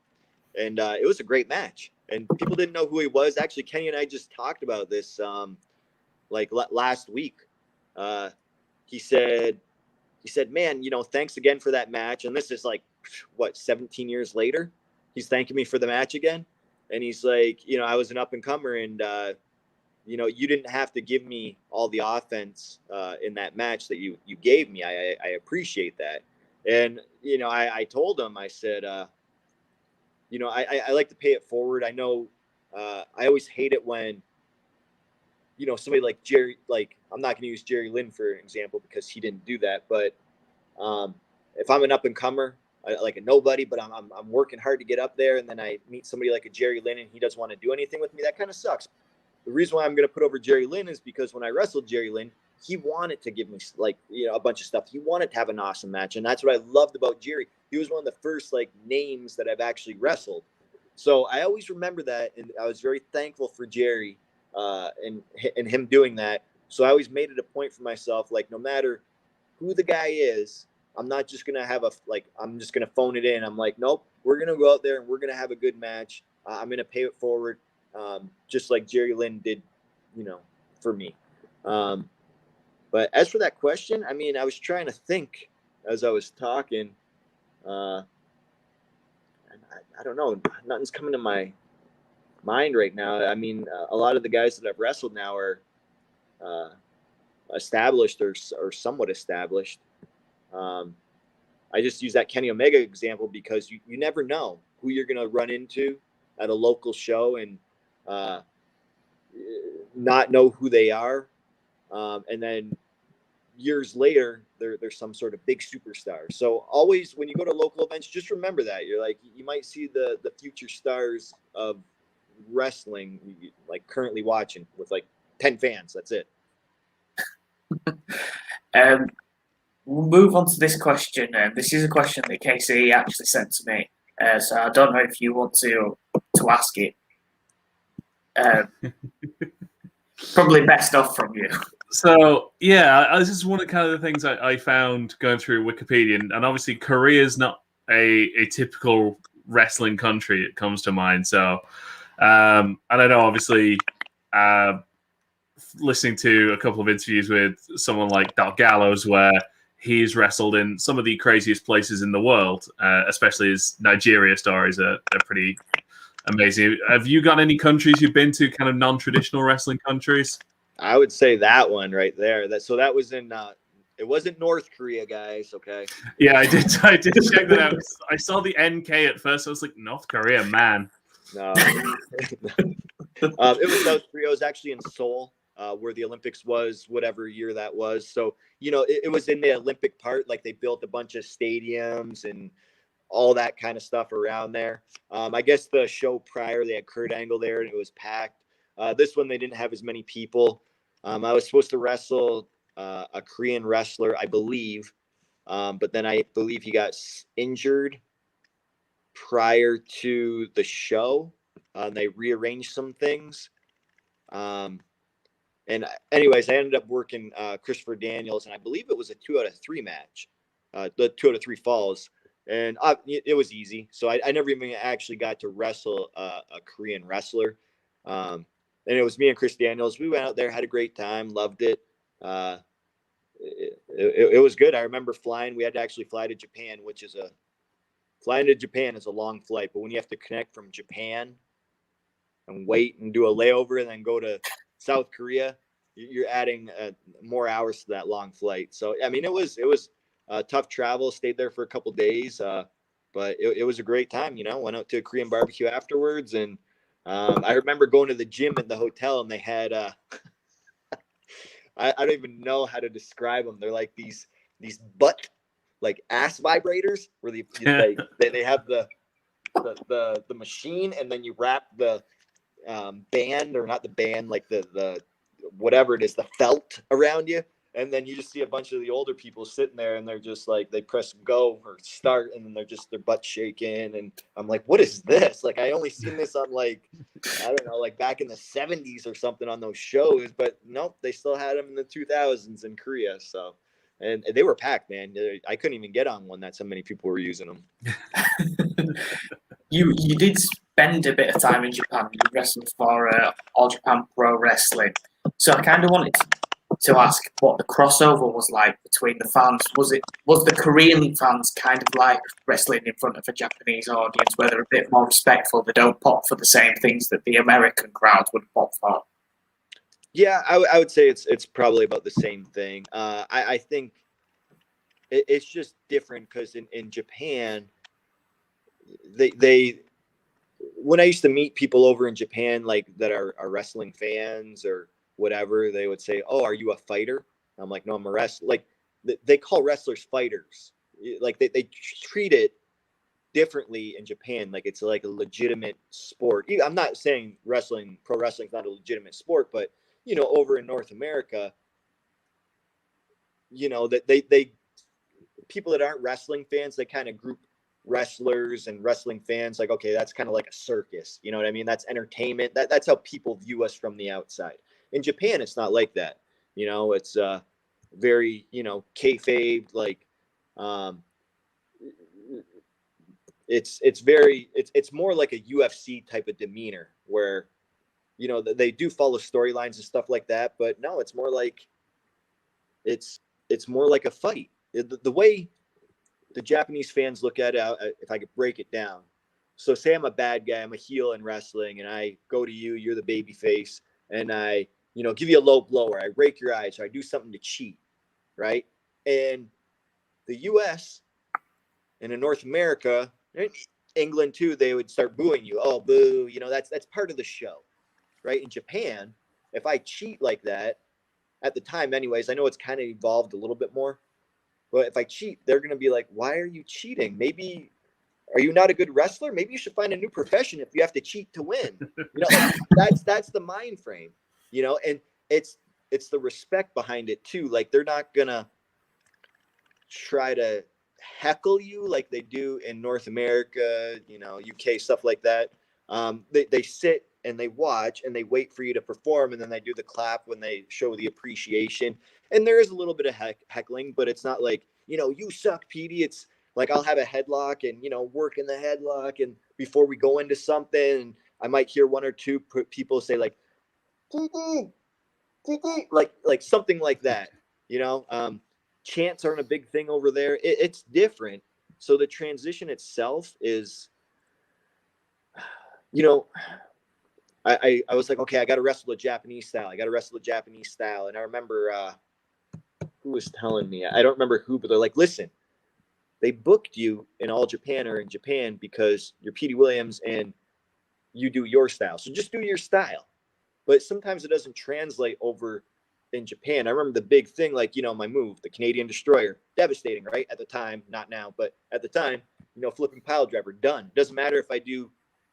And it was a great match. And people didn't know who he was. Actually, Kenny and I just talked about this like last week. He said, man, you know, thanks again for that match. And this is like, 17 years later? He's thanking me for the match again. And he's like, you know, I was an up-and-comer, and, you know, you didn't have to give me all the offense in that match that you gave me. I appreciate that. And, you know, I told him, I said, you know, I like to pay it forward. I know I always hate it when, you know, somebody like Jerry, like, I'm not going to use Jerry Lynn for example because he didn't do that. But if I'm an up-and-comer, like a nobody, but I'm working hard to get up there, and then I meet somebody like a Jerry Lynn and he doesn't want to do anything with me, that kind of sucks. The reason why I'm going to put over Jerry Lynn is because when I wrestled Jerry Lynn, he wanted to give me, like, you know, a bunch of stuff. He wanted to have an awesome match, and that's what I loved about Jerry. He was one of the first, like, names that I've actually wrestled. So I always remember that, and I was very thankful for Jerry and him doing that. So I always made it a point for myself, like, no matter who the guy is, I'm not just going to I'm just going to phone it in. I'm like, nope, we're going to go out there and we're going to have a good match. I'm going to pay it forward, just like Jerry Lynn did, you know, for me. But as for that question, I mean, I was trying to think as I was talking. I don't know. Nothing's coming to my mind right now. I mean, a lot of the guys that I've wrestled now are established or somewhat established. I just use that Kenny Omega example because you never know who you're going to run into at a local show and not know who they are. And then years later, they're some sort of big superstar. So always when you go to local events, just remember that. You're like, you might see the future stars of wrestling, like currently watching with like 10 fans. That's it. We'll move on to this question. This is a question that KC actually sent to me. So I don't know if you want to ask it. Probably best off from you. So, yeah, this is one of kind of the things I found going through Wikipedia. And obviously, Korea is not a typical wrestling country. It comes to mind. So, and I know, obviously, listening to a couple of interviews with someone like Doc Gallows, where he's wrestled in some of the craziest places in the world, especially his Nigeria stories are pretty Amazing. Have you got any countries you've been to, kind of non-traditional wrestling countries? I would say that one right there. That was in. It wasn't North Korea, guys. Okay. Yeah, I did check that out. I saw the NK at first. I was like, North Korea, man. No. It was South Korea. It was actually in Seoul, where the Olympics was, whatever year that was. So, it was in the Olympic part. Like, they built a bunch of stadiums and all that kind of stuff around there. I guess the show prior, they had Kurt Angle there, and it was packed. This one, they didn't have as many people. I was supposed to wrestle a Korean wrestler, I believe. But then I believe he got injured prior to the show. They rearranged some things. And anyways, I ended up working Christopher Daniels, and I believe it was a 2 out of 3 match, the 2 out of 3 falls. And it was easy. So I never even actually got to wrestle a Korean wrestler. And it was me and Chris Daniels. We went out there, had a great time, loved it. It was good. I remember flying. We had to actually fly to Japan, flying to Japan is a long flight. But when you have to connect from Japan and wait and do a layover and then go to South Korea, you're adding more hours to that long flight. So, I mean, it was tough travel. Stayed there for a couple days, but it was a great time. Went out to a Korean barbecue afterwards, and I remember going to the gym at the hotel, and they had I don't even know how to describe them. They're like these butt, like, ass vibrators, where they have the machine, and then you wrap the band, or not the band, like the whatever it is, the felt around you. And then you just see a bunch of the older people sitting there, and they're just like, they press go or start, and then their butt shaking. And I'm like, what is this? Like, I only seen this on, like, I don't know, like back in the 70s or something on those shows, but nope, they still had them in the 2000s in Korea. So, and they were packed, man. I couldn't even get on one. That's how many people were using them. You did spend a bit of time in Japan. You wrestled for All Japan Pro Wrestling. So I kind of wanted to ask what the crossover was like between the fans. Was the Korean fans kind of like wrestling in front of a Japanese audience, where they're a bit more respectful? They don't pop for the same things that the American crowd would pop for. Yeah, I would say it's probably about the same thing. I think it's just different because in Japan, they when I used to meet people over in Japan, like, that are wrestling fans or whatever, they would say, "Oh, are you a fighter?" I'm like, "No, I'm a wrestler." Like, they call wrestlers fighters. Like, they treat it differently in Japan. Like, it's like a legitimate sport. I'm not saying pro wrestling is not a legitimate sport, but over in North America, that they people that aren't wrestling fans, they kind of group wrestlers and wrestling fans like, okay, that's kind of like a circus. You know what I mean? That's entertainment. That's how people view us from the outside. In Japan, it's not like that. It's very, kayfabe, like, it's more like a UFC type of demeanor where, they do follow storylines and stuff like that, but no, it's more like it's more like a fight. The way the Japanese fans look at it, if I could break it down. So say I'm a bad guy, I'm a heel in wrestling, and I go to you, you're the baby face, and I, give you a low blow, or I rake your eyes, or I do something to cheat, right? And the U.S. and in North America, and England too, they would start booing you. Oh, boo! That's part of the show, right? In Japan, if I cheat like that, at the time, anyways, I know it's kind of evolved a little bit more, but if I cheat, they're gonna be like, "Why are you cheating? Maybe are you not a good wrestler? Maybe you should find a new profession if you have to cheat to win." That's the mind frame, and it's the respect behind it too. Like, they're not gonna try to heckle you like they do in North America, UK, stuff like that. They sit and they watch and they wait for you to perform, and then they do the clap when they show the appreciation. And there is a little bit of heckling, but it's not like, you suck, Petey. It's like, I'll have a headlock and, work in the headlock. And before we go into something, I might hear one or two people say like, like something like that, chants aren't a big thing over there. It's different. So the transition itself is, you know, I was like, okay, I got to wrestle the Japanese style. And I remember who was telling me, I don't remember who, but they're like, listen, they booked you in All Japan or in Japan because you're Petey Williams and you do your style. So just do your style. But sometimes it doesn't translate over in Japan. I remember the big thing, like, my move, the Canadian Destroyer, devastating, right? At the time, not now, but at the time, flipping pile driver, done. Doesn't matter if I do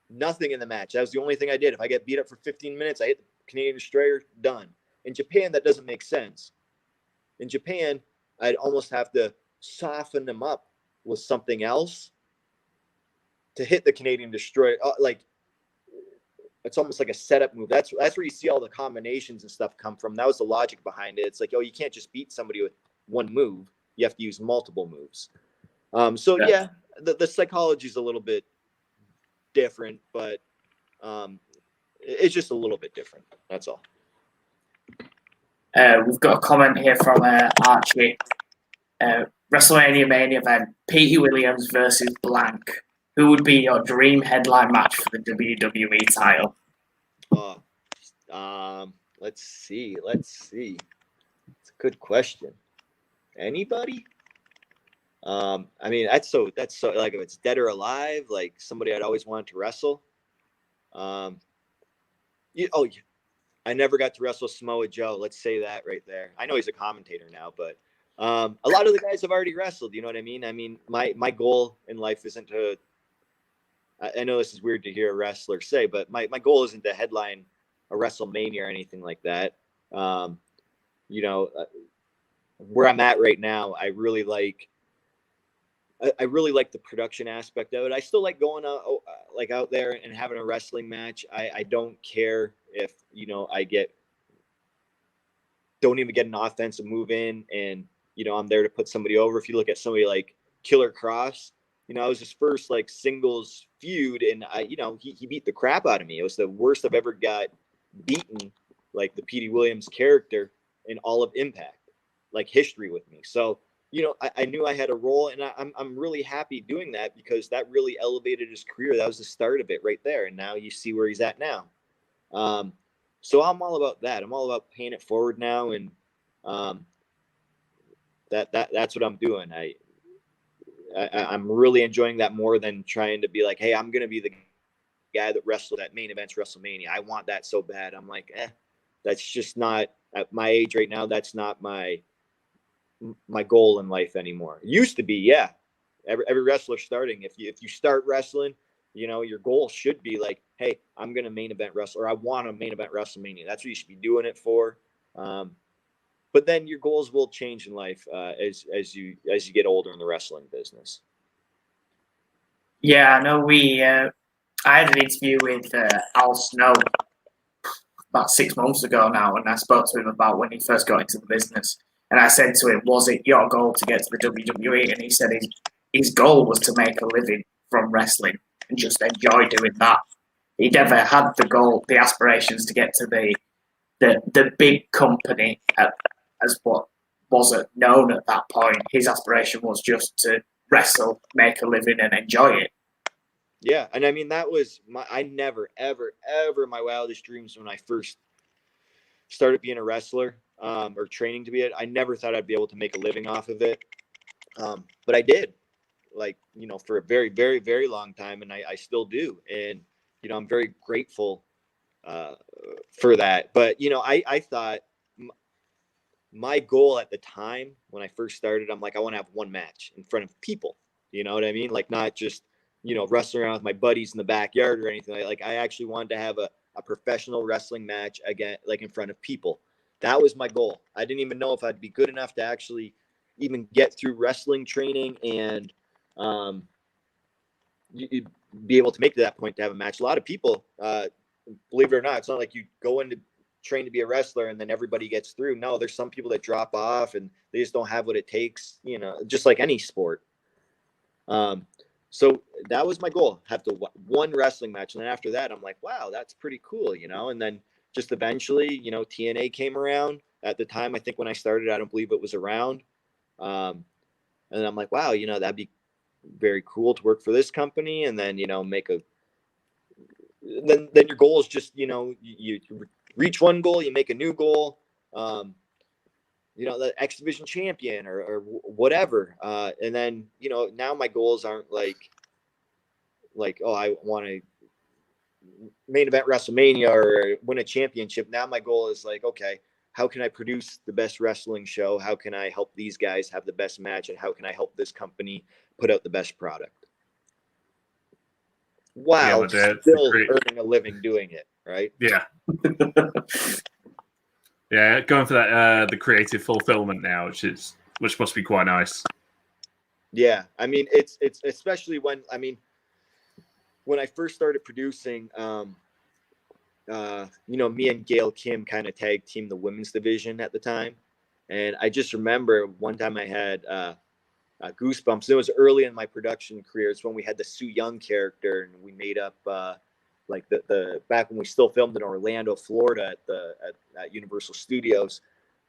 nothing in the match. That was the only thing I did. If I get beat up for 15 minutes, I hit the Canadian Destroyer, done. In Japan, that doesn't make sense. In Japan, I'd almost have to soften them up with something else to hit the Canadian Destroyer. It's almost like a setup move. That's where you see all the combinations and stuff come from. That was the logic behind it. It's like, you can't just beat somebody with one move. You have to use multiple moves. Yeah, the psychology is a little bit different, but it's just a little bit different. That's all. We've got a comment here from Archie. WrestleMania main event, Petey Williams versus blank. Who would be your dream headline match for the WWE title? Let's see. It's a good question. Anybody? I mean, that's so like, if it's dead or alive, like somebody I'd always wanted to wrestle. I never got to wrestle Samoa Joe. Let's say that right there. I know he's a commentator now, but a lot of the guys have already wrestled. You know what I mean? I mean, my goal in life isn't to. I know this is weird to hear a wrestler say, but my goal isn't to headline a WrestleMania or anything like that. Where I'm at right now, I really like the production aspect of it. I still like going out there and having a wrestling match. I don't care if, don't even get an offensive move in and, I'm there to put somebody over. If you look at somebody like Killer Cross, I was his first like singles feud and he beat the crap out of me. It was the worst I've ever got beaten, like the Petey Williams character in all of Impact, like history with me. So, I knew I had a role, and I'm really happy doing that because that really elevated his career. That was the start of it right there. And now you see where he's at now. So I'm all about that. I'm all about paying it forward now. And that's what I'm doing. I'm really enjoying that more than trying to be like, hey, I'm going to be the guy that wrestled at main events WrestleMania. I want that so bad. I'm like, that's just not at my age right now. That's not my goal in life anymore. It used to be, yeah. Every wrestler starting, if you start wrestling, your goal should be like, hey, I'm going to main event wrestle, or I want to main event WrestleMania. That's what you should be doing it for. But then your goals will change in life as you get older in the wrestling business. Yeah, I know I had an interview with Al Snow about 6 months ago now, and I spoke to him about when he first got into the business. And I said to him, was it your goal to get to the WWE? And he said his goal was to make a living from wrestling and just enjoy doing that. He never had the goal, the aspirations to get to the big company as what wasn't known at that point. His aspiration was just to wrestle, make a living, and enjoy it. Yeah, and I mean, that was I never, ever, ever my wildest dreams when I first started being a wrestler or training to be it. I never thought I'd be able to make a living off of it. But I did, for a very, very, very long time, and I still do. And, I'm very grateful for that. But, I thought my goal at the time when I first started, I'm like, I want to have one match in front of people. You know what I mean? Like, not just, wrestling around with my buddies in the backyard or anything. Like I actually wanted to have a professional wrestling match again, like in front of people. That was my goal. I didn't even know if I'd be good enough to actually even get through wrestling training and be able to make to that point to have a match. A lot of people, believe it or not, it's not like you go into train to be a wrestler and then everybody gets through. No, there's some people that drop off and they just don't have what it takes, just like any sport. So that was my goal, have to one wrestling match. And then after that, I'm like, wow, that's pretty cool, and then just eventually, TNA came around at the time. I think when I started, I don't believe it was around. And then I'm like, wow, that'd be very cool to work for this company. And then, make then your goal is just, you reach one goal, you make a new goal, the X-Division champion or whatever. And then, now my goals aren't like, oh, I want to main event WrestleMania or win a championship. Now my goal is like, okay, how can I produce the best wrestling show? How can I help these guys have the best match? And how can I help this company put out the best product? Wow, still earning a living doing it, right? Yeah. Yeah, going for that the creative fulfillment now, which must be quite nice. Yeah, I mean, it's especially when I first started producing, me and Gail Kim kind of tag team the women's division at the time, and I just remember one time I had goosebumps. It was early in my production career. It's when we had the Sue Young character, and we made up like the back when we still filmed in Orlando, Florida at Universal Studios.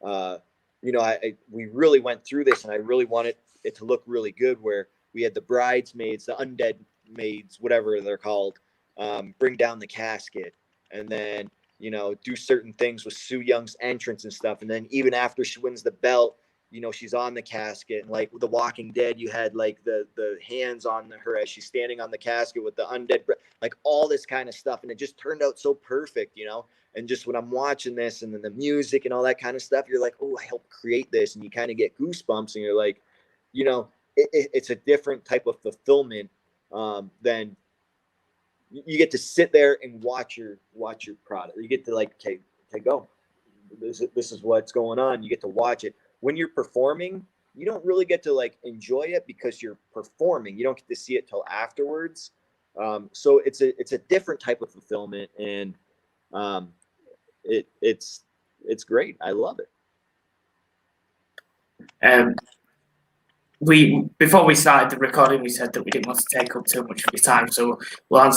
We really went through this, and I really wanted it to look really good. Where we had the bridesmaids, the undead maids, whatever they're called, bring down the casket, and then do certain things with Sue Young's entrance and stuff. And then even after she wins the belt, she's on the casket, and like with The Walking Dead, you had like the hands on her as she's standing on the casket with the undead, like all this kind of stuff. And it just turned out so perfect, and just when I'm watching this and then the music and all that kind of stuff, you're like, oh, I helped create this. And you kind of get goosebumps, and you're like, it's a different type of fulfillment than you get to sit there and watch your product. You get to like, okay, go. This is what's going on. You get to watch it. When you're performing, you don't really get to like enjoy it because you're performing. You don't get to see it till afterwards. So it's a different type of fulfillment, and it's great. I love it. Before we started the recording, we said that we didn't want to take up too much of your time, so we'll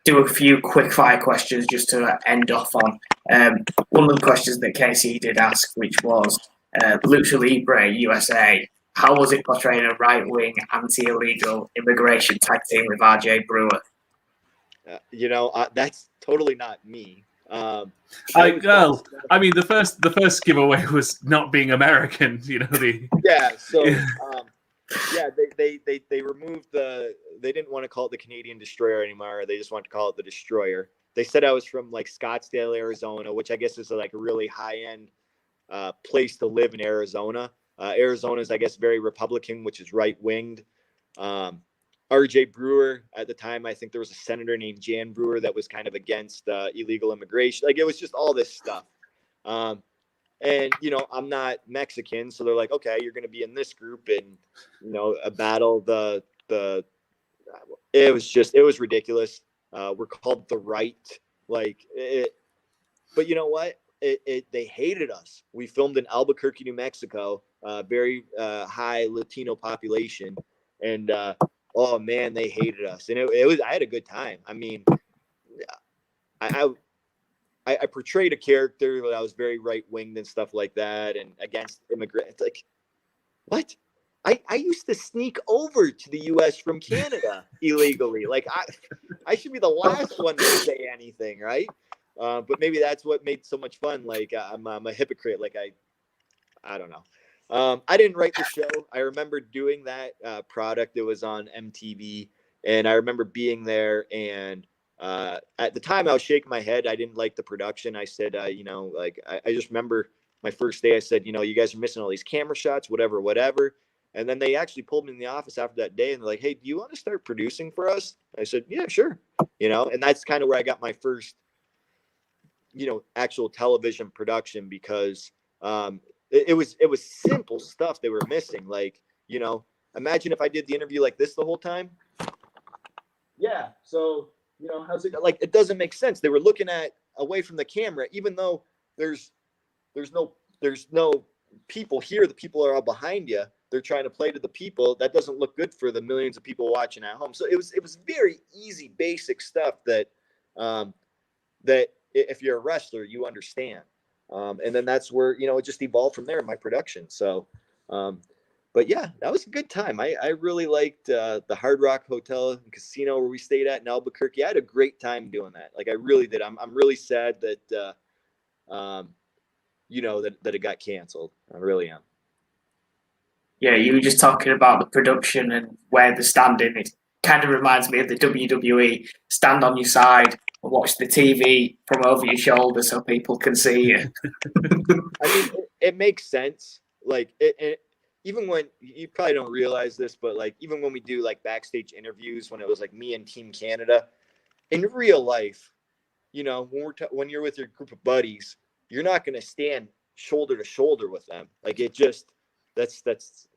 do a few quick fire questions just to end off on. One of the questions that Casey did ask, which was Lucha Libre USA, how was it portraying a right-wing anti-illegal immigration tag team with RJ Brewer? That's totally not me. The first giveaway was not being American. Yeah. So they removed they didn't want to call it the Canadian Destroyer anymore. They just wanted to call it the Destroyer. They said I was from like Scottsdale, Arizona, which I guess is like a really high-end place to live in Arizona. Arizona is, I guess, very Republican, which is right-winged. RJ Brewer, at the time, I think there was a senator named Jan Brewer that was kind of against illegal immigration. Like, it was just all this stuff. And, I'm not Mexican, so they're like, okay, you're going to be in this group and, a battle. It was ridiculous. We're called the right. But you know what? They hated us. We filmed in Albuquerque, New Mexico, very high Latino population. And, oh man, they hated us. And I had a good time. I mean, I portrayed a character that I was very right-winged and stuff like that, and against immigrants. Like, what? I used to sneak over to the U.S. from Canada illegally. Like, I should be the last one to say anything, right? But maybe that's what made so much fun. Like, I'm a hypocrite. Like, I don't know. I didn't write the show. I remember doing that product. It was on MTV, and I remember being there. And at the time, I was shaking my head. I didn't like the production. I said, I just remember my first day. I said, you guys are missing all these camera shots, whatever. And then they actually pulled me in the office after that day, and they're like, "Hey, do you want to start producing for us?" I said, "Yeah, sure." And that's kind of where I got my first, actual television production, because it was simple stuff they were missing. Like, imagine if I did the interview like this the whole time. Yeah. So, how's it, like, it doesn't make sense. They were looking at away from the camera, even though there's no people here. The people are all behind you. They're trying to play to the people. That doesn't look good for the millions of people watching at home. So it was very easy, basic stuff that if you're a wrestler, you understand. And then that's where, it just evolved from there in my production. So but yeah, that was a good time. I really liked the Hard Rock Hotel and Casino where we stayed at in Albuquerque. I had a great time doing that. Like I really did. I'm really sad that that it got canceled. I really am. Yeah, you were just talking about the production and where they're standing. It kind of reminds me of the WWE. Stand on your side and watch the TV from over your shoulder so people can see you. I mean, it makes sense. Like even when you probably don't realize this, but like even when we do like backstage interviews, when it was like me and Team Canada, in real life, when you're with your group of buddies, you're not going to stand shoulder to shoulder with them. Like that's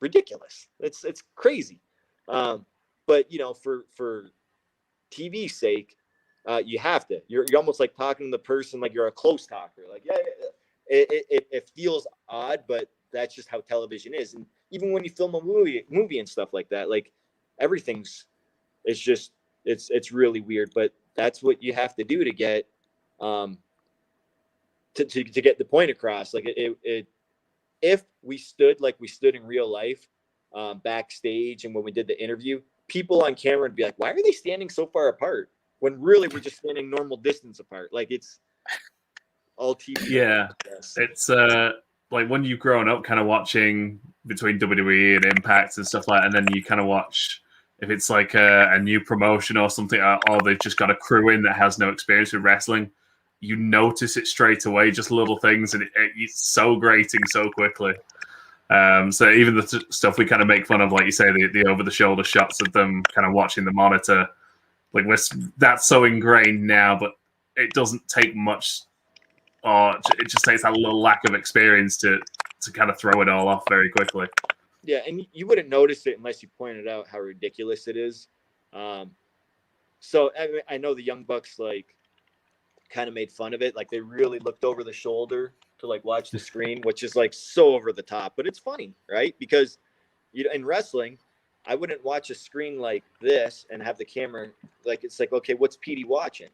ridiculous. It's crazy. But for TV's sake, you have to. You're almost like talking to the person like you're a close talker. Like it feels odd, but that's just how television is. And even when you film a movie and stuff like that, like it's really weird. But that's what you have to do to get to get the point across. Like if we stood like we stood in real life backstage and when we did the interview, people on camera would be like, why are they standing so far apart? When really we're just standing normal distance apart. Like it's all TV. Yeah. It's like when you've grown up kind of watching between WWE and Impact and stuff like that, and then you kind of watch if it's like a new promotion or something, or they've just got a crew in that has no experience with wrestling, you notice it straight away, just little things, and it's so grating so quickly. So even the stuff we kind of make fun of, like you say, the over-the-shoulder shots of them kind of watching the monitor, like that's so ingrained now, but it doesn't take much, or it just takes that little lack of experience to kind of throw it all off very quickly. Yeah, and you wouldn't notice it unless you pointed out how ridiculous it is. So I know the Young Bucks like kind of made fun of it, like they really looked over the shoulder to like watch the screen, which is like so over the top, but it's funny, right? Because in wrestling, I wouldn't watch a screen like this and have the camera like it's like, okay, what's Petey watching?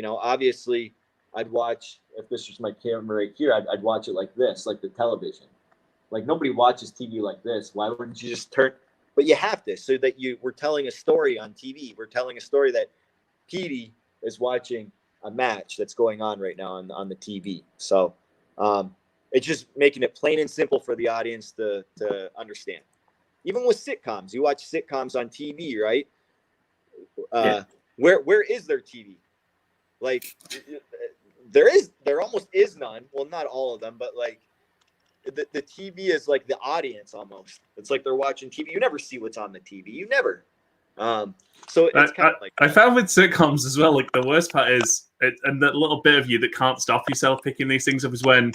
Obviously I'd watch, if this was my camera right here, I'd watch it like this, like the television. Like nobody watches TV like this. Why wouldn't you just turn? But you have to, so that we're telling a story on TV. We're telling a story that Petey is watching a match that's going on right now on the TV. So it's just making it plain and simple for the audience to understand. Even with sitcoms, you watch sitcoms on TV, right? Yeah. Where is their TV? Like there almost is none. Well, not all of them, but like the TV is like the audience almost. It's like they're watching TV. You never see what's on the TV. You never. So it's kind of like I found with sitcoms as well, like the worst part is, and that little bit of you that can't stop yourself picking these things up is when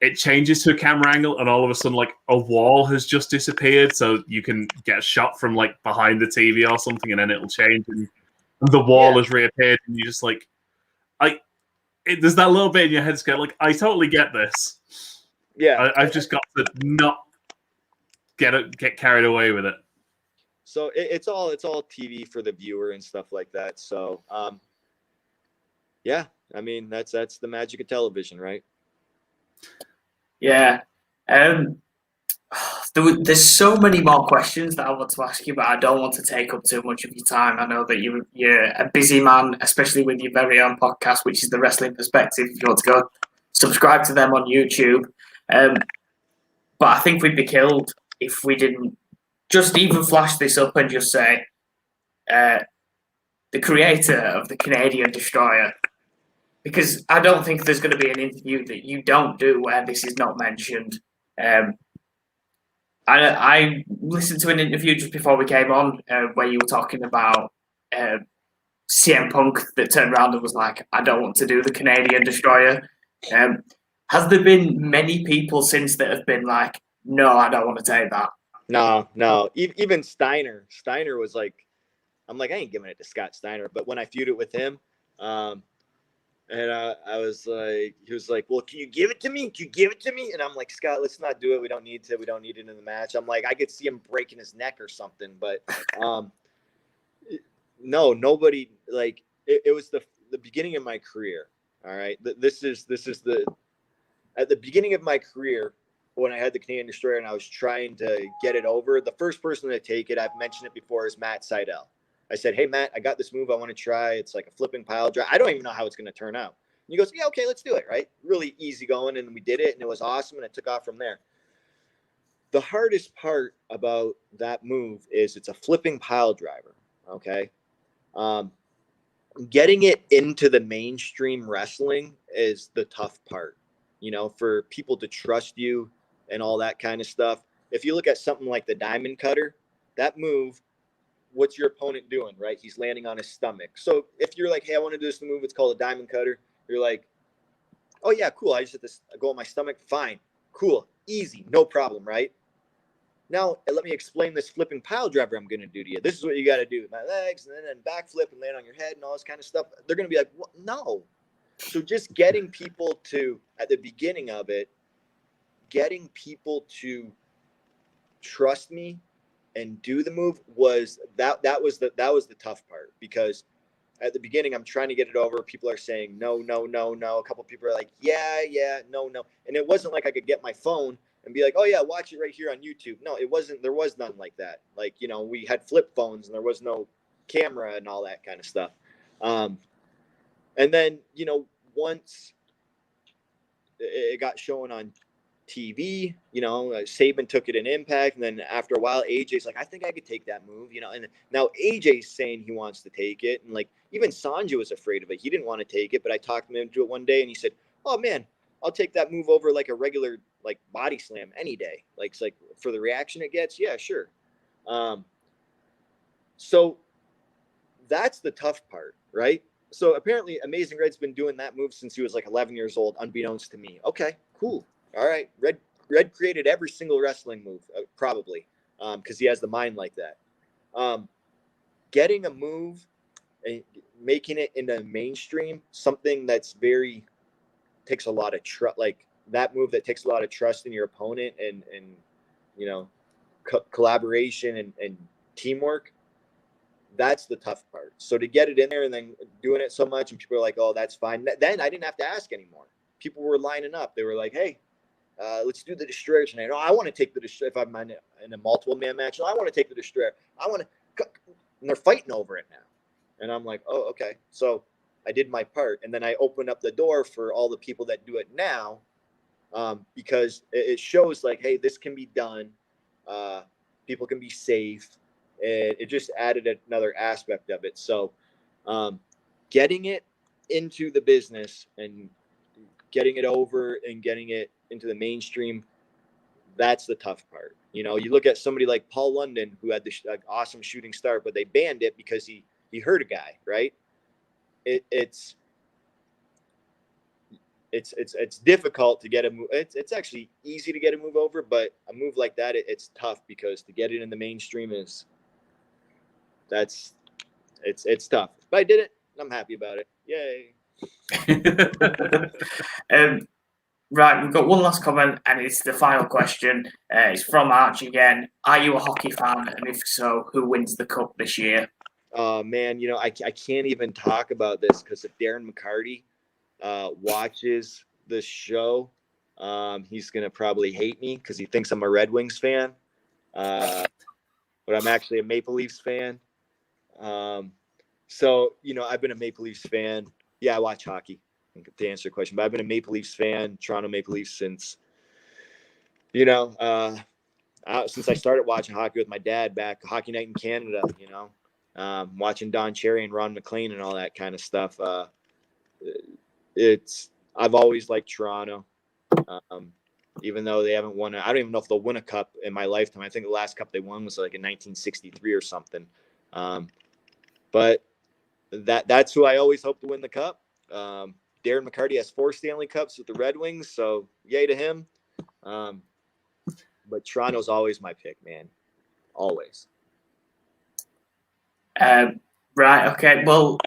it changes to a camera angle and all of a sudden like a wall has just disappeared, so you can get a shot from like behind the TV or something, and then it'll change and the wall has reappeared, and you just like, there's that little bit in your head that's going like, I totally get this. Yeah, I've just got to not get carried away with it. So it's all TV for the viewer and stuff like that. So yeah, I mean that's the magic of television, right? Yeah. There's so many more questions that I want to ask you, but I don't want to take up too much of your time. I know that you're a busy man, especially with your very own podcast, which is the Wrestling Perspective. If you want to go subscribe to them on YouTube. But I think we'd be killed if we didn't just even flash this up and just say the creator of the Canadian Destroyer. Because I don't think there's going to be an interview that you don't do where this is not mentioned. I listened to an interview just before we came on where you were talking about CM Punk that turned around and was like, I don't want to do the Canadian Destroyer. Has there been many people since that have been like, no, I don't want to take that? No. Even Steiner was like, I'm like, I ain't giving it to Scott Steiner. But when I feuded with him, and I was like, he was like, well, can you give it to me? Can you give it to me? And I'm like, Scott, let's not do it. We don't need to. We don't need it in the match. I'm like, I could see him breaking his neck or something. But no, nobody, like, it was the beginning of my career. All right. This is at the beginning of my career, when I had the Canadian Destroyer and I was trying to get it over, the first person to take it, I've mentioned it before, is Matt Seidel. I said, hey, Matt, I got this move I want to try. It's like a flipping pile drive. I don't even know how it's going to turn out. And he goes, yeah, okay, let's do it, right? Really easy going, and we did it, and it was awesome, and it took off from there. The hardest part about that move is it's a flipping pile driver, okay? Getting it into the mainstream wrestling is the tough part, you know, for people to trust you and all that kind of stuff. If you look at something like the diamond cutter, that move, what's your opponent doing, right? He's landing on his stomach. So if you're like, hey, I want to do this move, it's called a diamond cutter. You're like, oh yeah, cool. I just hit this, go on my stomach. Fine. Cool. Easy. No problem, right? Now, let me explain this flipping pile driver I'm going to do to you. This is what you got to do with my legs, and then backflip and land on your head and all this kind of stuff. They're going to be like, what? No. So just getting people to, at the beginning of it, getting people to trust me and do the move was that was the tough part, because at the beginning I'm trying to get it over. People are saying no. A couple people are like, yeah, no. And it wasn't like I could get my phone and be like, oh yeah, watch it right here on YouTube. No, it wasn't. There was none like that. Like, you know, we had flip phones and there was no camera and all that kind of stuff. And then, you know, once it got shown on TV, you know, Saban took it in Impact, and then after a while, AJ's like, I think I could take that move, you know, and now AJ's saying he wants to take it, and like even Sanju was afraid of it. He didn't want to take it, but I talked him into it one day, and he said, oh man, I'll take that move over like a regular like body slam any day. Like, it's like for the reaction it gets, yeah, sure. So that's the tough part, right? So apparently Amazing Red's been doing that move since he was like 11 years old, unbeknownst to me. Okay, cool. All right. Red created every single wrestling move, probably, because he has the mind like that. Getting a move and making it into mainstream, something that's takes a lot of trust, like that move that takes a lot of trust in your opponent and you know, collaboration and teamwork. That's the tough part. So to get it in there and then doing it so much, and people are like, oh, that's fine. Then I didn't have to ask anymore. People were lining up. They were like, hey, let's do the Destroyer tonight. Oh, I want to take the Destroyer. If I'm in a multiple man match, I want to take the Destroyer. I want to, and they're fighting over it now. And I'm like, oh, okay. So I did my part. And then I opened up the door for all the people that do it now, because it shows like, hey, this can be done. People can be safe. And it just added another aspect of it. So getting it into the business and getting it over and getting it into the mainstream, that's the tough part. You know, you look at somebody like Paul London, who had this awesome shooting star, but they banned it because he hurt a guy, right? It's difficult to get a move. It's actually easy to get a move over, but a move like that, it's tough, because to get it in the mainstream it's tough. But I did it, and I'm happy about it. Yay. Right, we've got one last comment, and it's the final question. It's from Arch again. Are you a hockey fan? And if so, who wins the cup this year? Oh, man, you know, I can't even talk about this, because if Darren McCarty watches this show, he's going to probably hate me because he thinks I'm a Red Wings fan. But I'm actually a Maple Leafs fan. So, you know, I've been a Maple Leafs fan. Yeah, I watch hockey, to answer your question, but I've been a Maple Leafs fan, Toronto Maple Leafs, since, you know, since I started watching hockey with my dad back, Hockey Night in Canada, you know, watching Don Cherry and Ron McLean and all that kind of stuff. I've always liked Toronto, even though they haven't won. I don't even know if they'll win a cup in my lifetime. I think the last cup they won was like in 1963 or something. But that's who I always hope to win the cup. Darren McCarty has 4 Stanley Cups with the Red Wings, so yay to him. But Toronto's always my pick, man. Always. Right, okay. Well,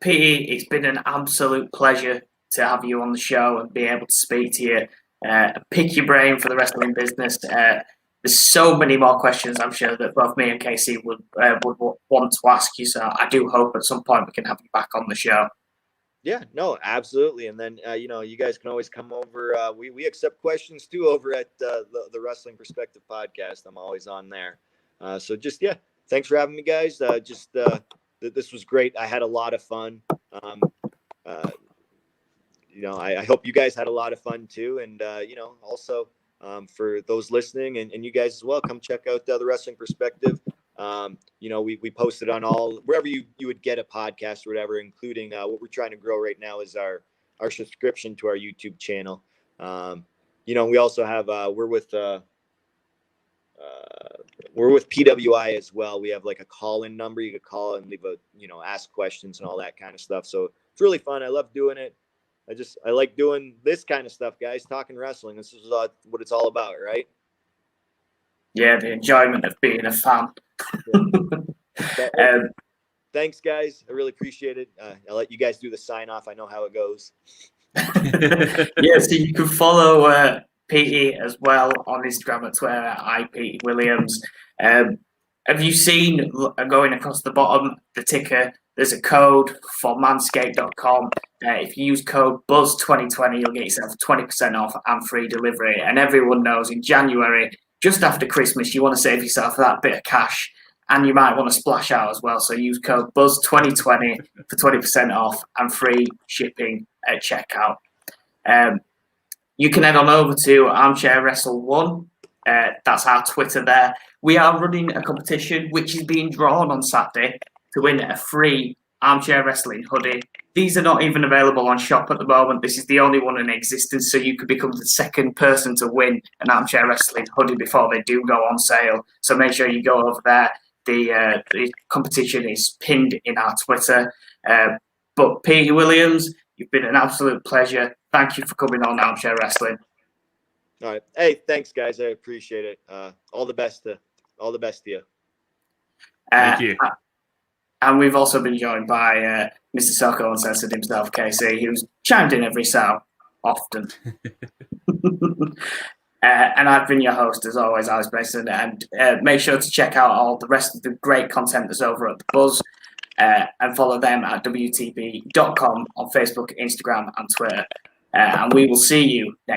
Petey, it's been an absolute pleasure to have you on the show and be able to speak to you, pick your brain for the wrestling business. There's so many more questions I'm sure that both me and Casey would want to ask you. So I do hope at some point we can have you back on the show. Yeah, no, absolutely. And then, you guys can always come over. We accept questions too over at the Wrestling Perspective podcast. I'm always on there. So just, yeah, thanks for having me, guys. This was great. I had a lot of fun. I hope you guys had a lot of fun too. And, also for those listening and you guys as well, come check out the Wrestling Perspective. We posted on all wherever you would get a podcast or whatever, including what we're trying to grow right now is our subscription to our YouTube channel. We also have we're with PWI as well. We have like a call-in number. You could call and leave ask questions and all that kind of stuff. So it's really fun. I love doing it. I like doing this kind of stuff, guys, talking wrestling. This is what it's all about, right? Yeah, the enjoyment of being a fan. Thanks, guys. I really appreciate it. I'll let you guys do the sign off. I know how it goes. Yeah, so you can follow Petey as well on Instagram and Twitter at Petey Williams. Have you seen going across the bottom the ticker? There's a code for manscaped.com. If you use code BUZZ2020, you'll get yourself 20% off and free delivery. And everyone knows in January, just after Christmas, you want to save yourself that bit of cash, and you might want to splash out as well. So use code BUZZ2020 for 20% off and free shipping at checkout. You can head on over to Armchair Wrestle 1. That's our Twitter there. We are running a competition which is being drawn on Saturday to win a free Armchair Wrestling hoodie. These are not even available on shop at the moment. This is the only one in existence, so you could become the second person to win an Armchair Wrestling hoodie before they do go on sale. So make sure you go over there. The competition is pinned in our Twitter. But Petey Williams, you've been an absolute pleasure. Thank you for coming on Armchair Wrestling. All right. Hey, thanks, guys. I appreciate it. All the best to you. Thank you. And we've also been joined by Mr. Socko Uncensored himself, KC, who's chimed in every so often. And I've been your host, as always, Alex Mason. And make sure to check out all the rest of the great content that's over at The Buzz and follow them at WTB.com on Facebook, Instagram, and Twitter. And we will see you next